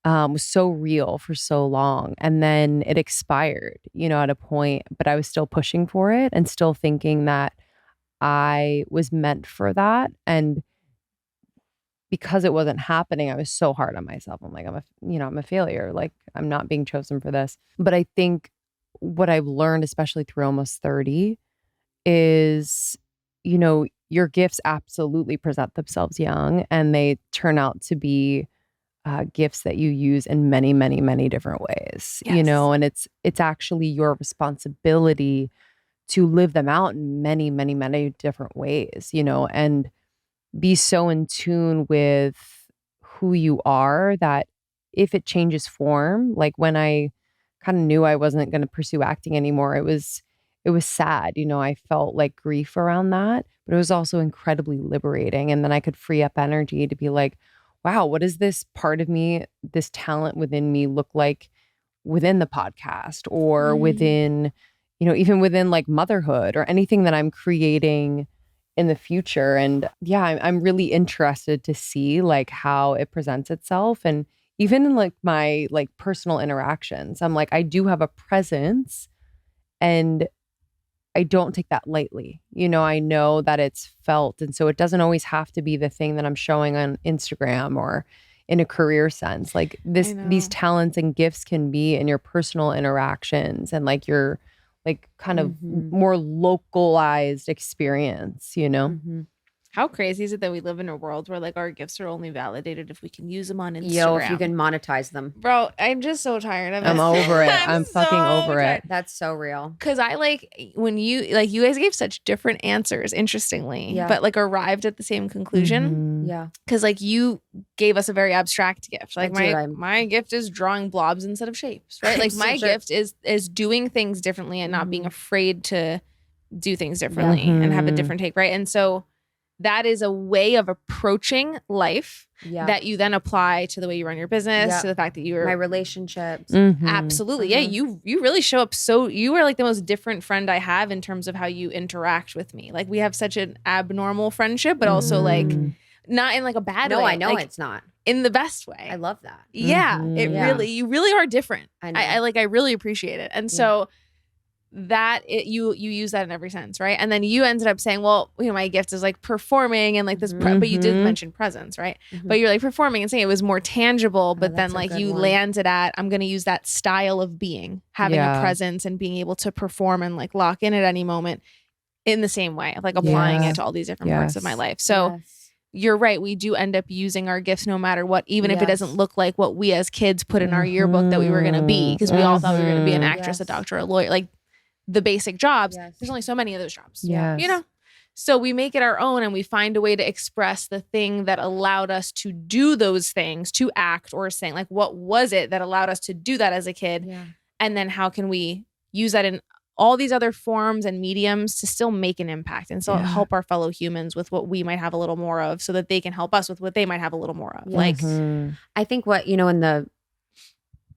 was so real for so long. And then it expired, you know, at a point, but I was still pushing for it and still thinking that I was meant for that. And because it wasn't happening, I was so hard on myself. I'm like, I'm a failure. Like I'm not being chosen for this. But I think what I've learned, especially through almost 30, is, you know, your gifts absolutely present themselves young, and they turn out to be gifts that you use in many, many, many different ways, you know, and it's actually your responsibility to live them out in many, many, many different ways, you know, and be so in tune with who you are that if it changes form, like when I kind of knew I wasn't going to pursue acting anymore, it was sad. You know, I felt like grief around that, but it was also incredibly liberating. And then I could free up energy to be like, wow, what does this part of me, this talent within me look like within the podcast or within, you know, even within like motherhood or anything that I'm creating in the future. And yeah, I'm really interested to see like how it presents itself. And even in like my like personal interactions, I'm like, I do have a presence and I don't take that lightly. You know, I know that it's felt. And so it doesn't always have to be the thing that I'm showing on Instagram or in a career sense. Like these talents and gifts can be in your personal interactions and like your like kind of more localized experience, you know?
How crazy is it that we live in a world where like our gifts are only validated if we can use them on Instagram?
Yo, if you can monetize them.
Bro, I'm just so tired of it.
I'm over it. I'm fucking over it.
That's so real.
Because I like when you guys gave such different answers, interestingly, but like arrived at the same conclusion.
Yeah.
Because like you gave us a very abstract gift. Like
I
my gift is drawing blobs instead of shapes, right? Like my gift is doing things differently and not being afraid to do things differently and have a different take, right? And so that is a way of approaching life that you then apply to the way you run your business, to the fact that you're
my relationships.
Absolutely. Yeah. You really show up. So you are like the most different friend I have in terms of how you interact with me. Like we have such an abnormal friendship, but also like not in like a bad way.
No, I know
like,
it's not.
in the best way.
I love that.
Yeah, you really are different. I really appreciate it. And so you use that in every sense, right? And then you ended up saying, well, my gift is like performing and like this, but you did mention presence, right? But you're like performing and saying it was more tangible, but then like you landed at, I'm going to use that style of being, having a presence and being able to perform and like lock in at any moment in the same way of like applying it to all these different parts of my life. So you're right. We do end up using our gifts no matter what, even if it doesn't look like what we as kids put in our yearbook that we were going to be, because we all thought we were going to be an actress, a doctor, a lawyer, like the basic jobs. There's only so many of those jobs, so we make it our own and we find a way to express the thing that allowed us to do those things, to act or sing. Like, what was it that allowed us to do that as a kid? And then how can we use that in all these other forms and mediums to still make an impact and still help our fellow humans with what we might have a little more of, so that they can help us with what they might have a little more of. Like,
I think what, in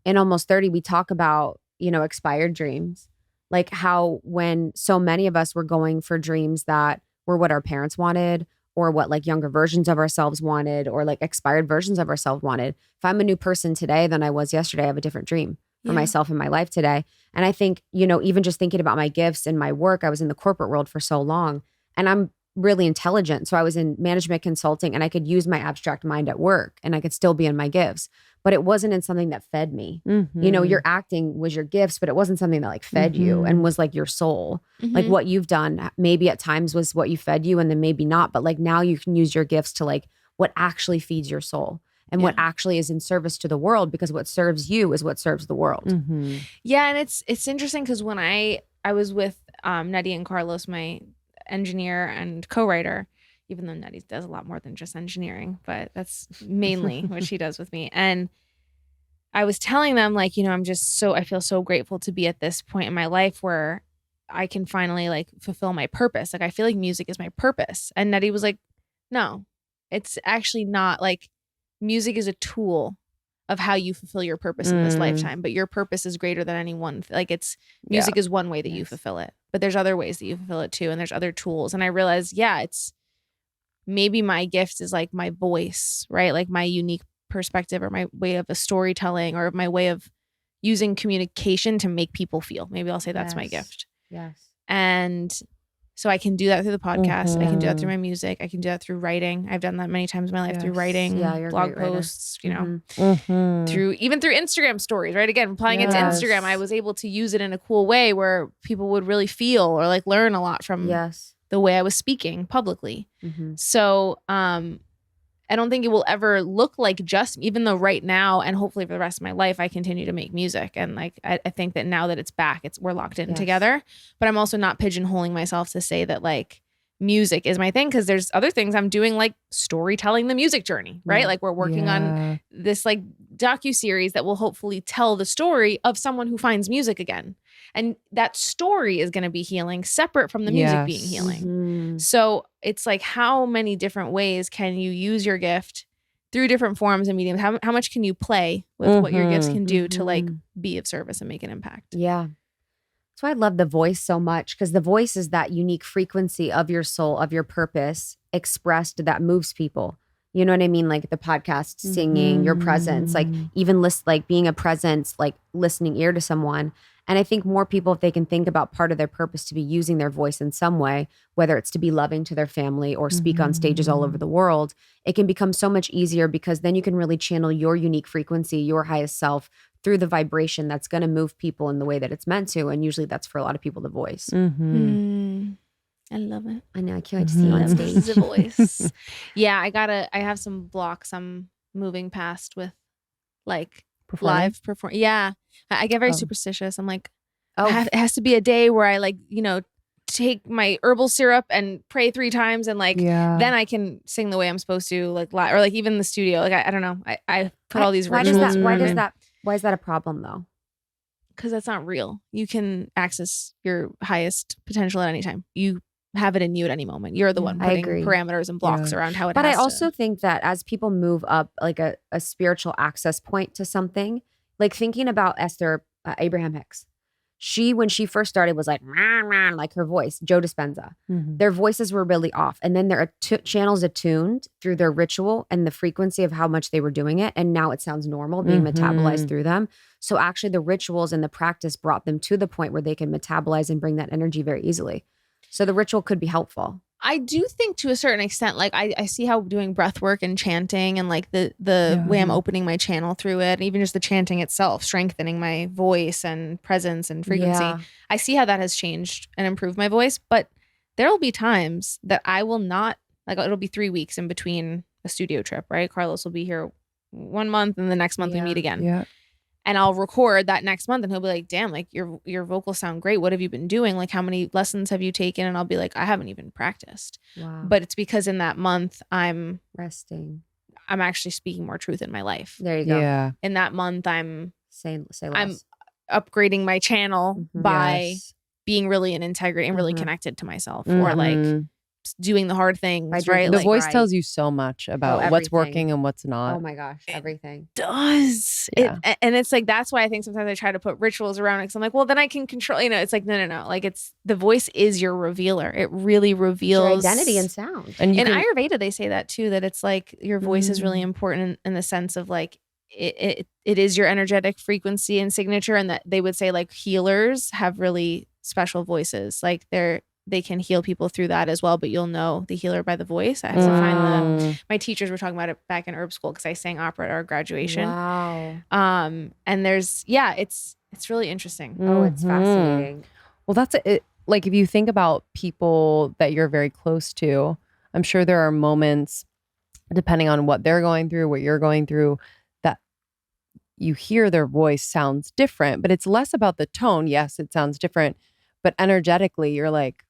Almost 30, we talk about, expired dreams. Like how when so many of us were going for dreams that were what our parents wanted, or what like younger versions of ourselves wanted, or like expired versions of ourselves wanted. If I'm a new person today than I was yesterday, I have a different dream for myself in my life today. And I think, even just thinking about my gifts and my work, I was in the corporate world for so long and I'm really intelligent. So I was in management consulting and I could use my abstract mind at work and I could still be in my gifts, but it wasn't in something that fed me. Your acting was your gifts, but it wasn't something that like fed you and was like your soul. Like what you've done maybe at times was what you fed you and then maybe not, but like now you can use your gifts to like what actually feeds your soul and what actually is in service to the world, because what serves you is what serves the world.
Yeah. And it's interesting because when I was with Nettie and Carlos, my engineer and co-writer, even though Nettie does a lot more than just engineering, but that's mainly what she does with me. And I was telling them like, I feel so grateful to be at this point in my life where I can finally like fulfill my purpose. Like I feel like music is my purpose. And Nettie was like, no, it's actually not. Like music is a tool of how you fulfill your purpose in this lifetime, but your purpose is greater than any one. Like music is one way that you fulfill it, but there's other ways that you fulfill it too. And there's other tools. And I realized, it's maybe my gift is like my voice, right? Like my unique perspective or my way of a storytelling or my way of using communication to make people feel. Maybe I'll say that's my gift. And so I can do that through the podcast. I can do that through my music. I can do that through writing. I've done that many times in my life through writing, blog posts, through Instagram stories, right? Again, applying it to Instagram, I was able to use it in a cool way where people would really feel or like learn a lot from the way I was speaking publicly. So, I don't think it will ever look like just, even though right now and hopefully for the rest of my life, I continue to make music. And like, I think that now that it's back, we're locked in together, but I'm also not pigeonholing myself to say that like music is my thing. Cause there's other things I'm doing, like storytelling the music journey, right? Like we're working on this like docuseries that will hopefully tell the story of someone who finds music again. And that story is going to be healing separate from the music being healing. So it's like, how many different ways can you use your gift through different forms and mediums? How much can you play with what your gifts can do to like be of service and make an impact?
Yeah. That's why I love the voice so much, because the voice is that unique frequency of your soul, of your purpose expressed that moves people. You know what I mean? Like the podcast, singing, your presence, like even like being a presence, like listening ear to someone. And I think more people, if they can think about part of their purpose to be using their voice in some way, whether it's to be loving to their family or speak on stages all over the world, it can become so much easier, because then you can really channel your unique frequency, your highest self, through the vibration that's going to move people in the way that it's meant to. And usually that's for a lot of people the voice.
I love it.
I know. I can't wait to see you on stage.
The voice. I have some blocks I'm moving past with like live perform. Yeah. I get very superstitious. I'm like, it has to be a day where I like, take my herbal syrup and pray 3 times and like, then I can sing the way I'm supposed to, like live, or like even in the studio. Like, I don't know. I put all these rituals.
Why is that a problem though?
Because that's not real. You can access your highest potential at any time. You have it in you at any moment. You're the one putting parameters and blocks around how it
But
has
I also think that as people move up like a spiritual access point to something, like thinking about Esther Abraham Hicks, when she first started, was like, rah, rah, like her voice, Joe Dispenza. Their voices were really off. And then their channels attuned through their ritual and the frequency of how much they were doing it. And now it sounds normal being metabolized through them. So actually the rituals and the practice brought them to the point where they can metabolize and bring that energy very easily. So the ritual could be helpful.
I do think to a certain extent, like I see how doing breath work and chanting and like the way I'm opening my channel through it, and even just the chanting itself, strengthening my voice and presence and frequency. Yeah. I see how that has changed and improved my voice, but there will be times that I will not, like it'll be 3 weeks in between a studio trip, right? Carlos will be here 1 month and the next month we meet again. Yeah. And I'll record that next month and he'll be like, damn, like your vocals sound great. What have you been doing? Like how many lessons have you taken? And I'll be like, I haven't even practiced. Wow. But it's because in that month I'm
resting.
I'm actually speaking more truth in my life.
There you go.
Yeah.
In that month I'm
say less.
I'm upgrading my channel by being really in integrity and really connected to myself, or like doing the hard things, right?
The voice tells you so much about what's working and what's not.
Oh my gosh, everything.
It does. Yeah. And it's like, that's why I think sometimes I try to put rituals around it, because I'm like, well, then I can control, it's like, no. Like it's, the voice is your revealer. It really reveals
your identity and sound.
And in Ayurveda, they say that too, that it's like your voice is really important in the sense of like, it is your energetic frequency and signature. And that they would say like healers have really special voices. Like they can heal people through that as well, but you'll know the healer by the voice. I have to find my teachers were talking about it back in herb school, because I sang opera at our graduation.
Wow.
And there's, it's really interesting.
Oh, it's fascinating.
Well, that's it. Like if you think about people that you're very close to, I'm sure there are moments, depending on what they're going through, what you're going through, that you hear their voice sounds different, but it's less about the tone. Yes, it sounds different, but energetically you're like,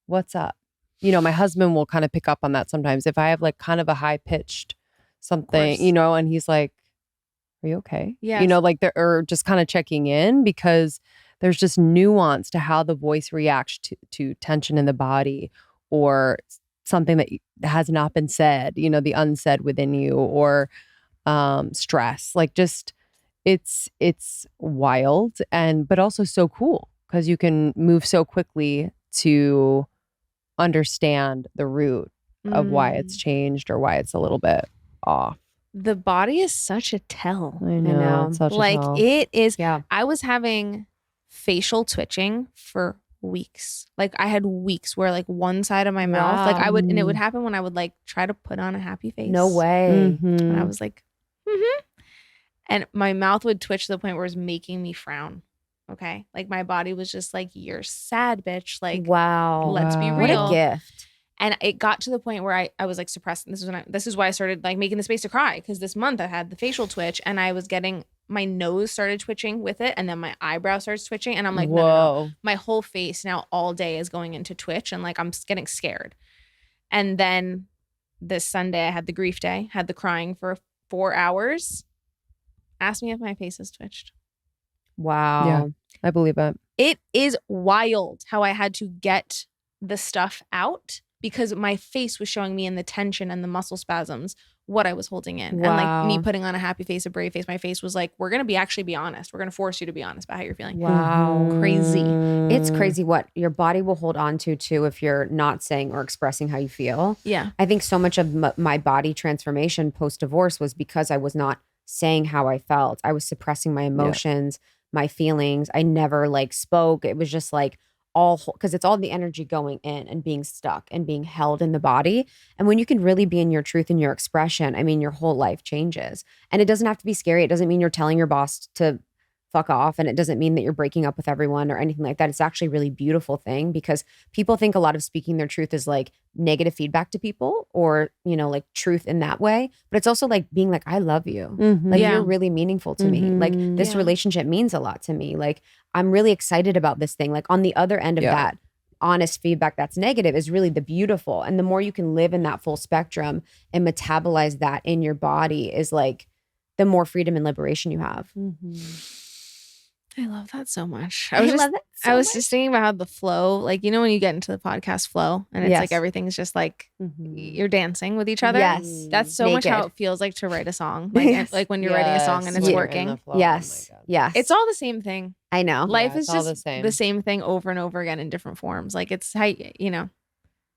what's up? My husband will kind of pick up on that sometimes. If I have like kind of a high pitched something, and he's like, are you okay?
Yeah.
Like or just kind of checking in, because there's just nuance to how the voice reacts to tension in the body, or something that has not been said, the unsaid within you, or stress. Like just, it's wild, but also so cool, because you can move so quickly to understand the root of why it's changed or why it's a little bit off.
The body is such a tell.
I know. It's such
like
a tell.
It is. Yeah. I was having facial twitching for weeks. Like I had weeks where like one side of my mouth, like I would, and it would happen when I would like try to put on a happy face.
No way.
And I was like, and my mouth would twitch to the point where it was making me frown. Okay. Like my body was just like, you're sad, bitch. Like,
wow.
Let's be real.
What a gift.
And it got to the point where I was like suppressed. This is why I started like making the space to cry. Because this month I had the facial twitch and I was getting, my nose started twitching with it. And then my eyebrow starts twitching. And I'm like, no. My whole face now all day is going into twitch. And like, I'm getting scared. And then this Sunday I had the grief day, had the crying for 4 hours. Ask me if my face has twitched.
Wow.
Yeah, I believe it.
It is wild how I had to get the stuff out, because my face was showing me in the tension and the muscle spasms what I was holding in. Wow. And like me putting on a happy face, a brave face, my face was like, we're going to actually be honest. We're going to force you to be honest about how you're feeling.
Wow.
Crazy.
It's crazy what your body will hold on to too if you're not saying or expressing how you feel.
Yeah.
I think so much of my body transformation post-divorce was because I was not saying how I felt. I was suppressing my emotions. Yeah. My feelings. I never like spoke. It was just like because it's all the energy going in and being stuck and being held in the body. And when you can really be in your truth and your expression, I mean, your whole life changes. And it doesn't have to be scary. It doesn't mean you're telling your boss to fuck off. And it doesn't mean that you're breaking up with everyone or anything like that. It's actually a really beautiful thing, because people think a lot of speaking their truth is like negative feedback to people, or, like truth in that way. But it's also like being like, I love you. Like you're really meaningful to me. Like this relationship means a lot to me. Like I'm really excited about this thing. Like on the other end of that honest feedback that's negative is really the beautiful. And the more you can live in that full spectrum and metabolize that in your body is like the more freedom and liberation you have.
I love that so much. I was just thinking about how the flow, like, when you get into the podcast flow and it's like everything's just like you're dancing with each other.
Yes.
That's so much how it feels like to write a song. Like, like when you're writing a song and it's working.
Yes. Yes.
It's all the same thing.
I know.
Life is
all
just the same thing over and over again in different forms. Like it's how, you know,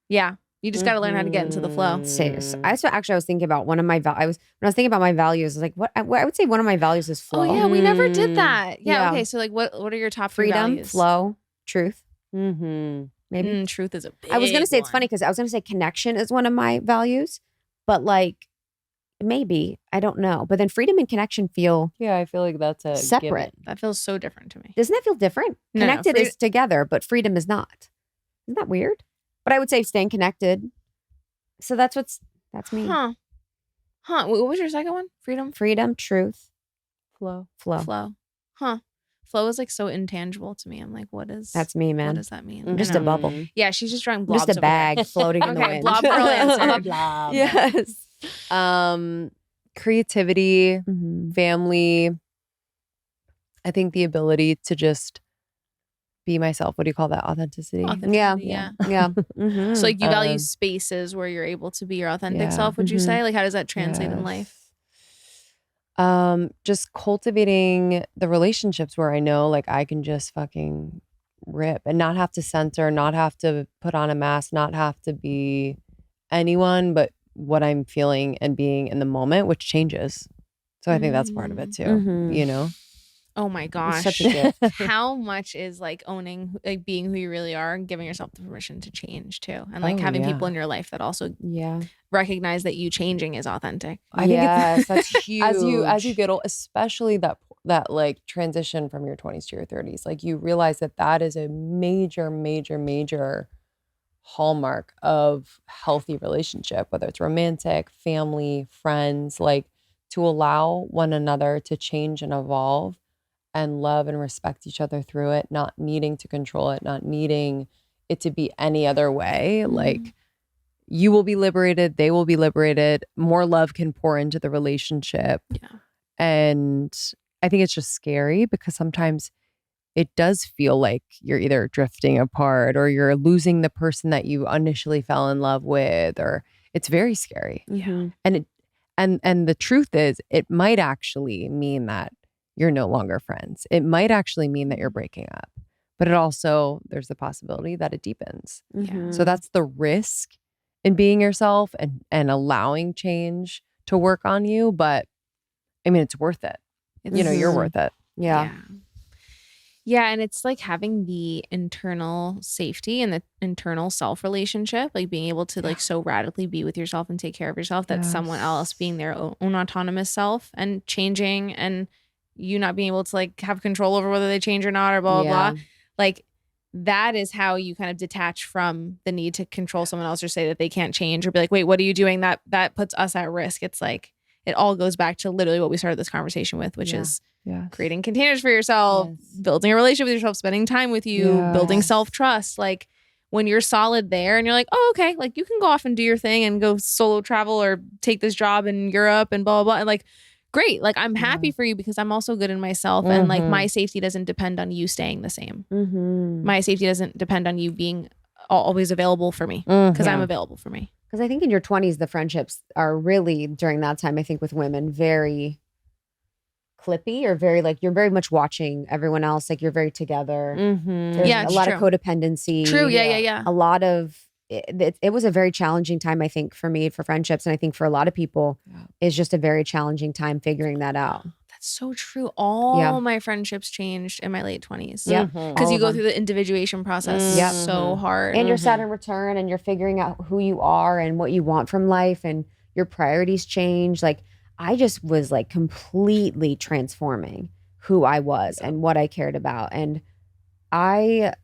you just got to learn how to get into the flow.
Serious. I was thinking about one of my when I was thinking about my values, I was like, I would say one of my values is flow.
Oh yeah, we never did that. Yeah. Okay. So like, what are your top
freedom,
values?
flow, truth.
Maybe truth is a big
I was gonna say
one.
It's funny because I was gonna say connection is one of my values, but like maybe I don't know. But then freedom and connection feel
I feel like that's a
separate.
given.
That feels so different to me.
Doesn't that feel different?
No,
Connected is together, but freedom is not. Isn't that weird? But I would say staying connected. So that's me.
Huh. What was your second one?
Freedom, truth,
Flow.
Huh. Flow is like so intangible to me. I'm like,
that's me, man.
What does that mean?
I'm just a bubble.
Yeah, she's just drawing blobs.
Just a bag floating in the wind.
Blob girl answer.
I'm a blob.
Yes.
Creativity, family. I think the ability to just be myself. What do you call that? Authenticity.
Yeah.
So like you value spaces where you're able to be your authentic self, would you say? Like how does that translate in life?
Just cultivating the relationships where I know like I can just fucking rip and not have to censor, not have to put on a mask, not have to be anyone but what I'm feeling and being in the moment, which changes. So I think that's part of it too, you know?
Oh my gosh.
Such a gift.
How much is like owning, like being who you really are and giving yourself the permission to change too. And like having people in your life that also recognize that you changing is authentic.
I think
that's huge.
As you get old, especially that like transition from your 20s to your 30s, like you realize that is a major hallmark of healthy relationship, whether it's romantic, family, friends, like to allow one another to change and evolve and love and respect each other through it, not needing to control it, not needing it to be any other way. Like you will be liberated, they will be liberated, more love can pour into the relationship. And I think it's just scary because sometimes it does feel like you're either drifting apart or you're losing the person that you initially fell in love with, or it's very scary. And the truth is it might actually mean that you're no longer friends. It might actually mean that you're breaking up, but it also, there's the possibility that it deepens. So that's the risk in being yourself and allowing change to work on you. But I mean, it's worth it. You know, you're worth it.
Yeah. And it's like having the internal safety and the internal self relationship, like being able to like so radically be with yourself and take care of yourself that someone else being their own autonomous self and changing and you not being able to like have control over whether they change or not or blah, blah, blah. Like that is how you kind of detach from the need to control someone else or say that they can't change or be like, wait, what are you doing? That puts us at risk. It's like, it all goes back to literally what we started this conversation with, which is creating containers for yourself, building a relationship with yourself, spending time with you, building self-trust. Like when you're solid there and you're like, oh, okay, like you can go off and do your thing and go solo travel or take this job in Europe and blah, blah, blah. And like, great. Like I'm happy for you because I'm also good in myself. And like my safety doesn't depend on you staying the same. My safety doesn't depend on you being always available for me because I'm available for me.
Because I think in your 20s, the friendships are really, during that time, I think with women, very clippy or very like, you're very much watching everyone else. Like you're very together. There's a lot of codependency.
True. Yeah.
A lot of, it was a very challenging time, I think, for me, for friendships. And I think for a lot of people, it's just a very challenging time figuring that out.
That's so true. All my friendships changed in my late 20s. Because you go through the individuation process so hard.
And your Saturn return and you're figuring out who you are and what you want from life and your priorities change. Like I just was like completely transforming who I was and what I cared about. And I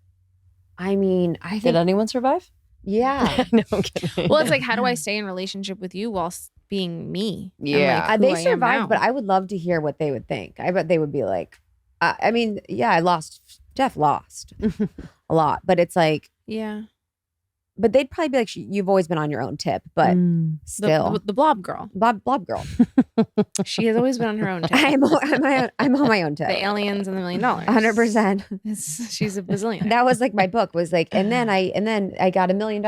mean, I think.
Did anyone survive?
Yeah.
No, I'm kidding.
Well, it's like, how do I stay in relationship with you while being me?
Yeah.
They survived, but I would love to hear what they would think. I bet they would be like, I mean, Jeff lost a lot, but it's like, but they'd probably be like, you've always been on your own tip, but still.
The blob girl.
Blob girl.
She has always been on her own tip.
I'm on my own tip.
The aliens and the $1 million.
100%.
She's a bazillion.
That was like my book was like, and then I got $1 million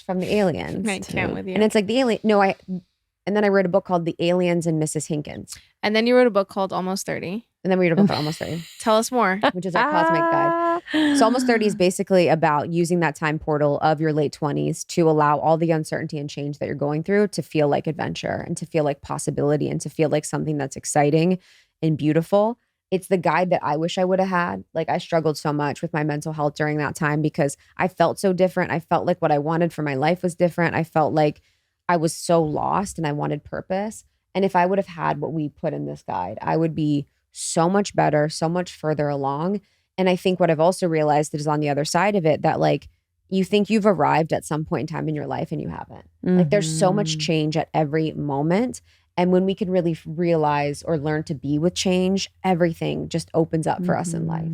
from the aliens.
I can't with you.
And it's like the alien. No, and then I wrote a book called The Aliens and Mrs. Hinkins.
And then you wrote a book called Almost 30.
And then we read a book for Almost 30.
Tell us more.
Which is our cosmic guide. So Almost 30 is basically about using that time portal of your late 20s to allow all the uncertainty and change that you're going through to feel like adventure and to feel like possibility and to feel like something that's exciting and beautiful. It's the guide that I wish I would have had. Like, I struggled so much with my mental health during that time because I felt so different. I felt like what I wanted for my life was different. I felt like I was so lost and I wanted purpose. And if I would have had what we put in this guide, I would be so much better, so much further along. And I think what I've also realized is on the other side of it that like you think you've arrived at some point in time in your life and you haven't. Like there's so much change at every moment. And when we can really realize or learn to be with change, everything just opens up for us in life.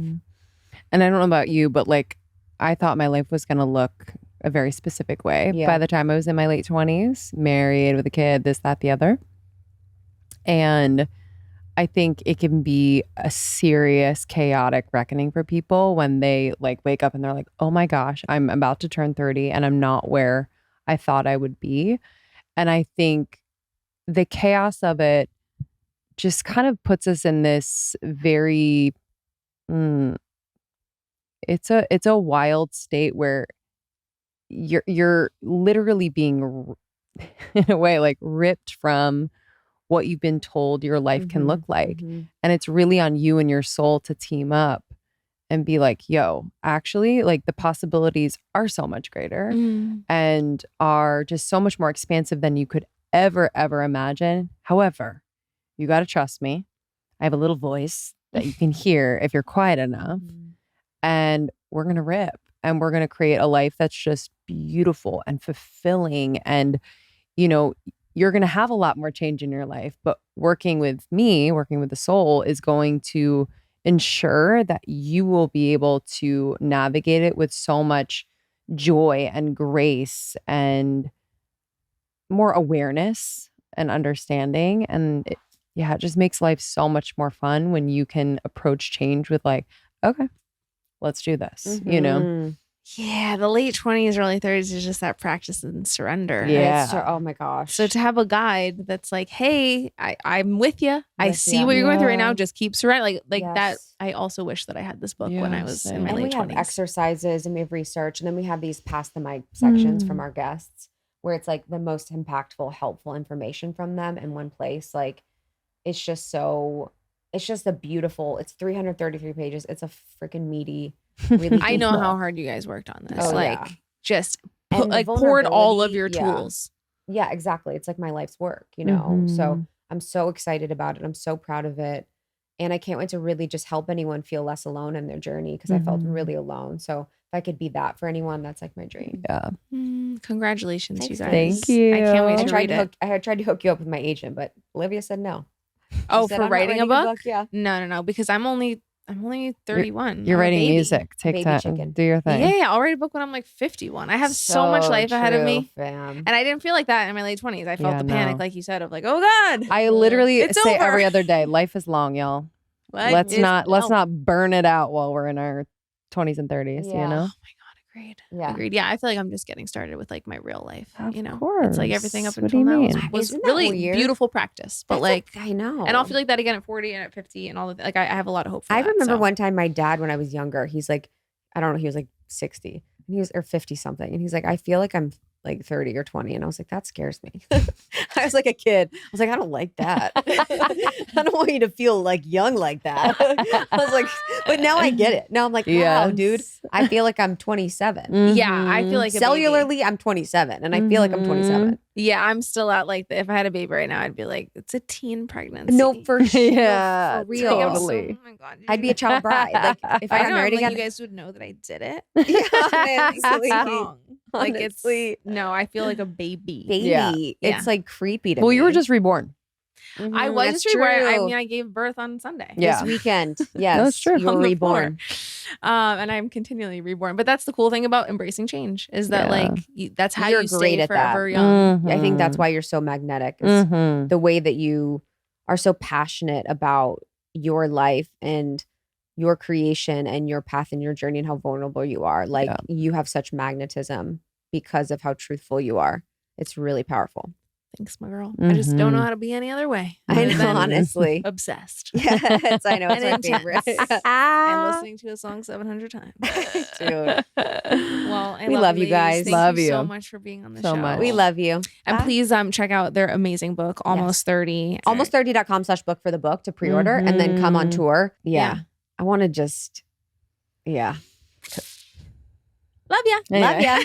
And I don't know about you, but like I thought my life was going to look a very specific way by the time I was in my late 20s, married with a kid, this, that, the other. And I think it can be a serious, chaotic reckoning for people when they like wake up and they're like, oh my gosh, I'm about to turn 30 and I'm not where I thought I would be. And I think the chaos of it just kind of puts us in this very, it's a wild state where you're literally being in a way like ripped from what you've been told your life can look like. And it's really on you and your soul to team up and be like, yo, actually, like the possibilities are so much greater and are just so much more expansive than you could ever imagine. However, you got to trust me. I have a little voice that you can hear if you're quiet enough. And we're going to rip and we're going to create a life that's just beautiful and fulfilling. And, you know, you're going to have a lot more change in your life. But working with me, working with the soul is going to ensure that you will be able to navigate it with so much joy and grace and more awareness and understanding. And it just makes life so much more fun when you can approach change with like, okay, let's do this, you know?
Yeah, the late 20s, early 30s is just that practice and surrender.
Yeah. Oh my gosh.
So to have a guide that's like, hey, I'm with you. I see what you're going through right now. Just keep surrendering. Like that. I also wish that I had this book when I was in my late 20s.
And we have exercises and we have research. And then we have these pass the mic sections from our guests where it's like the most impactful, helpful information from them in one place. Like it's just a beautiful, it's 333 pages. It's a freaking meaty, really
I know how hard you guys worked on this. Just poured all of your tools.
Yeah, exactly. It's like my life's work, you know? So I'm so excited about it. I'm so proud of it. And I can't wait to really just help anyone feel less alone in their journey because I felt really alone. So if I could be that for anyone, that's like my dream.
Yeah.
Congratulations,
Thanks,
you guys.
Thank you.
I can't wait to read it.
I had tried to hook you up with my agent, but Olivia said no.
Oh,
said,
for writing a book?
Yeah.
No, because I'm only 31.
You're writing music. Take
baby
time.
chicken.
Do your thing.
Yeah, I'll write a book when I'm like 51. I have so much life ahead of me.
Fam.
And I didn't feel like that in my late 20s. I felt the panic, like you said, of like, oh God.
I literally
it's
say
over.
every other day, life is long, y'all. Let's not burn it out while we're in our 20s and 30s, you know?
Oh my God, agreed. Yeah, I feel like I'm just getting started with like my real life.
Of
you know,
course.
it's like everything up
What
until
do you
now
mean?
was really beautiful practice. But
I know.
And I'll feel like that again at 40 and at 50 and all of that. Like I have a lot of hope for
I
that.
remember one time my dad, when I was younger, he's like, I don't know, he was like 60 and he was, or 50 something. And he's like, I feel like I'm like 30 or 20. And I was like, that scares me. I was like a kid. I was like, I don't like that. I don't want you to feel like young like that. I was like, but now I get it. Now I'm like, wow, dude, I feel like I'm 27.
Yeah, I feel like
cellularly I'm 27 and I feel like I'm 27.
Yeah, I'm still at like, if I had a baby right now, I'd be like, it's a teen pregnancy.
No, for sure.
Yeah,
for real.
totally.
Oh my God.
I'd be a child bride. Like if I got married again.
You guys would know that I did it.
Yeah,
It's wrong. Like
honestly.
no, I feel like a baby.
Yeah.
It's like creepy to me.
Well, you were just reborn.
I was
That's
just reborn. I
true.
mean, I gave birth on Sunday.
Yeah.
This weekend. Yes.
That's true.
You were
On the
reborn.
And I'm continually reborn. But that's the cool thing about embracing change is that like that's how
You're
you
great
stay
at
forever
that.
young.
I think that's why you're so magnetic. Is the way that you are so passionate about your life and your creation and your path and your journey and how vulnerable you are. Like you have such magnetism because of how truthful you are. It's really powerful.
Thanks, my girl. I just don't know how to be any other way.
I know, honestly.
Obsessed.
Yes, I know. It's my favorite.
I'm listening to a song 700 times.
Dude.
Well,
we love you guys.
Thank you so much for being on the show.
Much.
We love you.
And please check out their amazing book, Almost 30.
Almost30.com/book for the book to pre-order and then come on tour. Yeah. I want to just,
Love ya.
Love ya.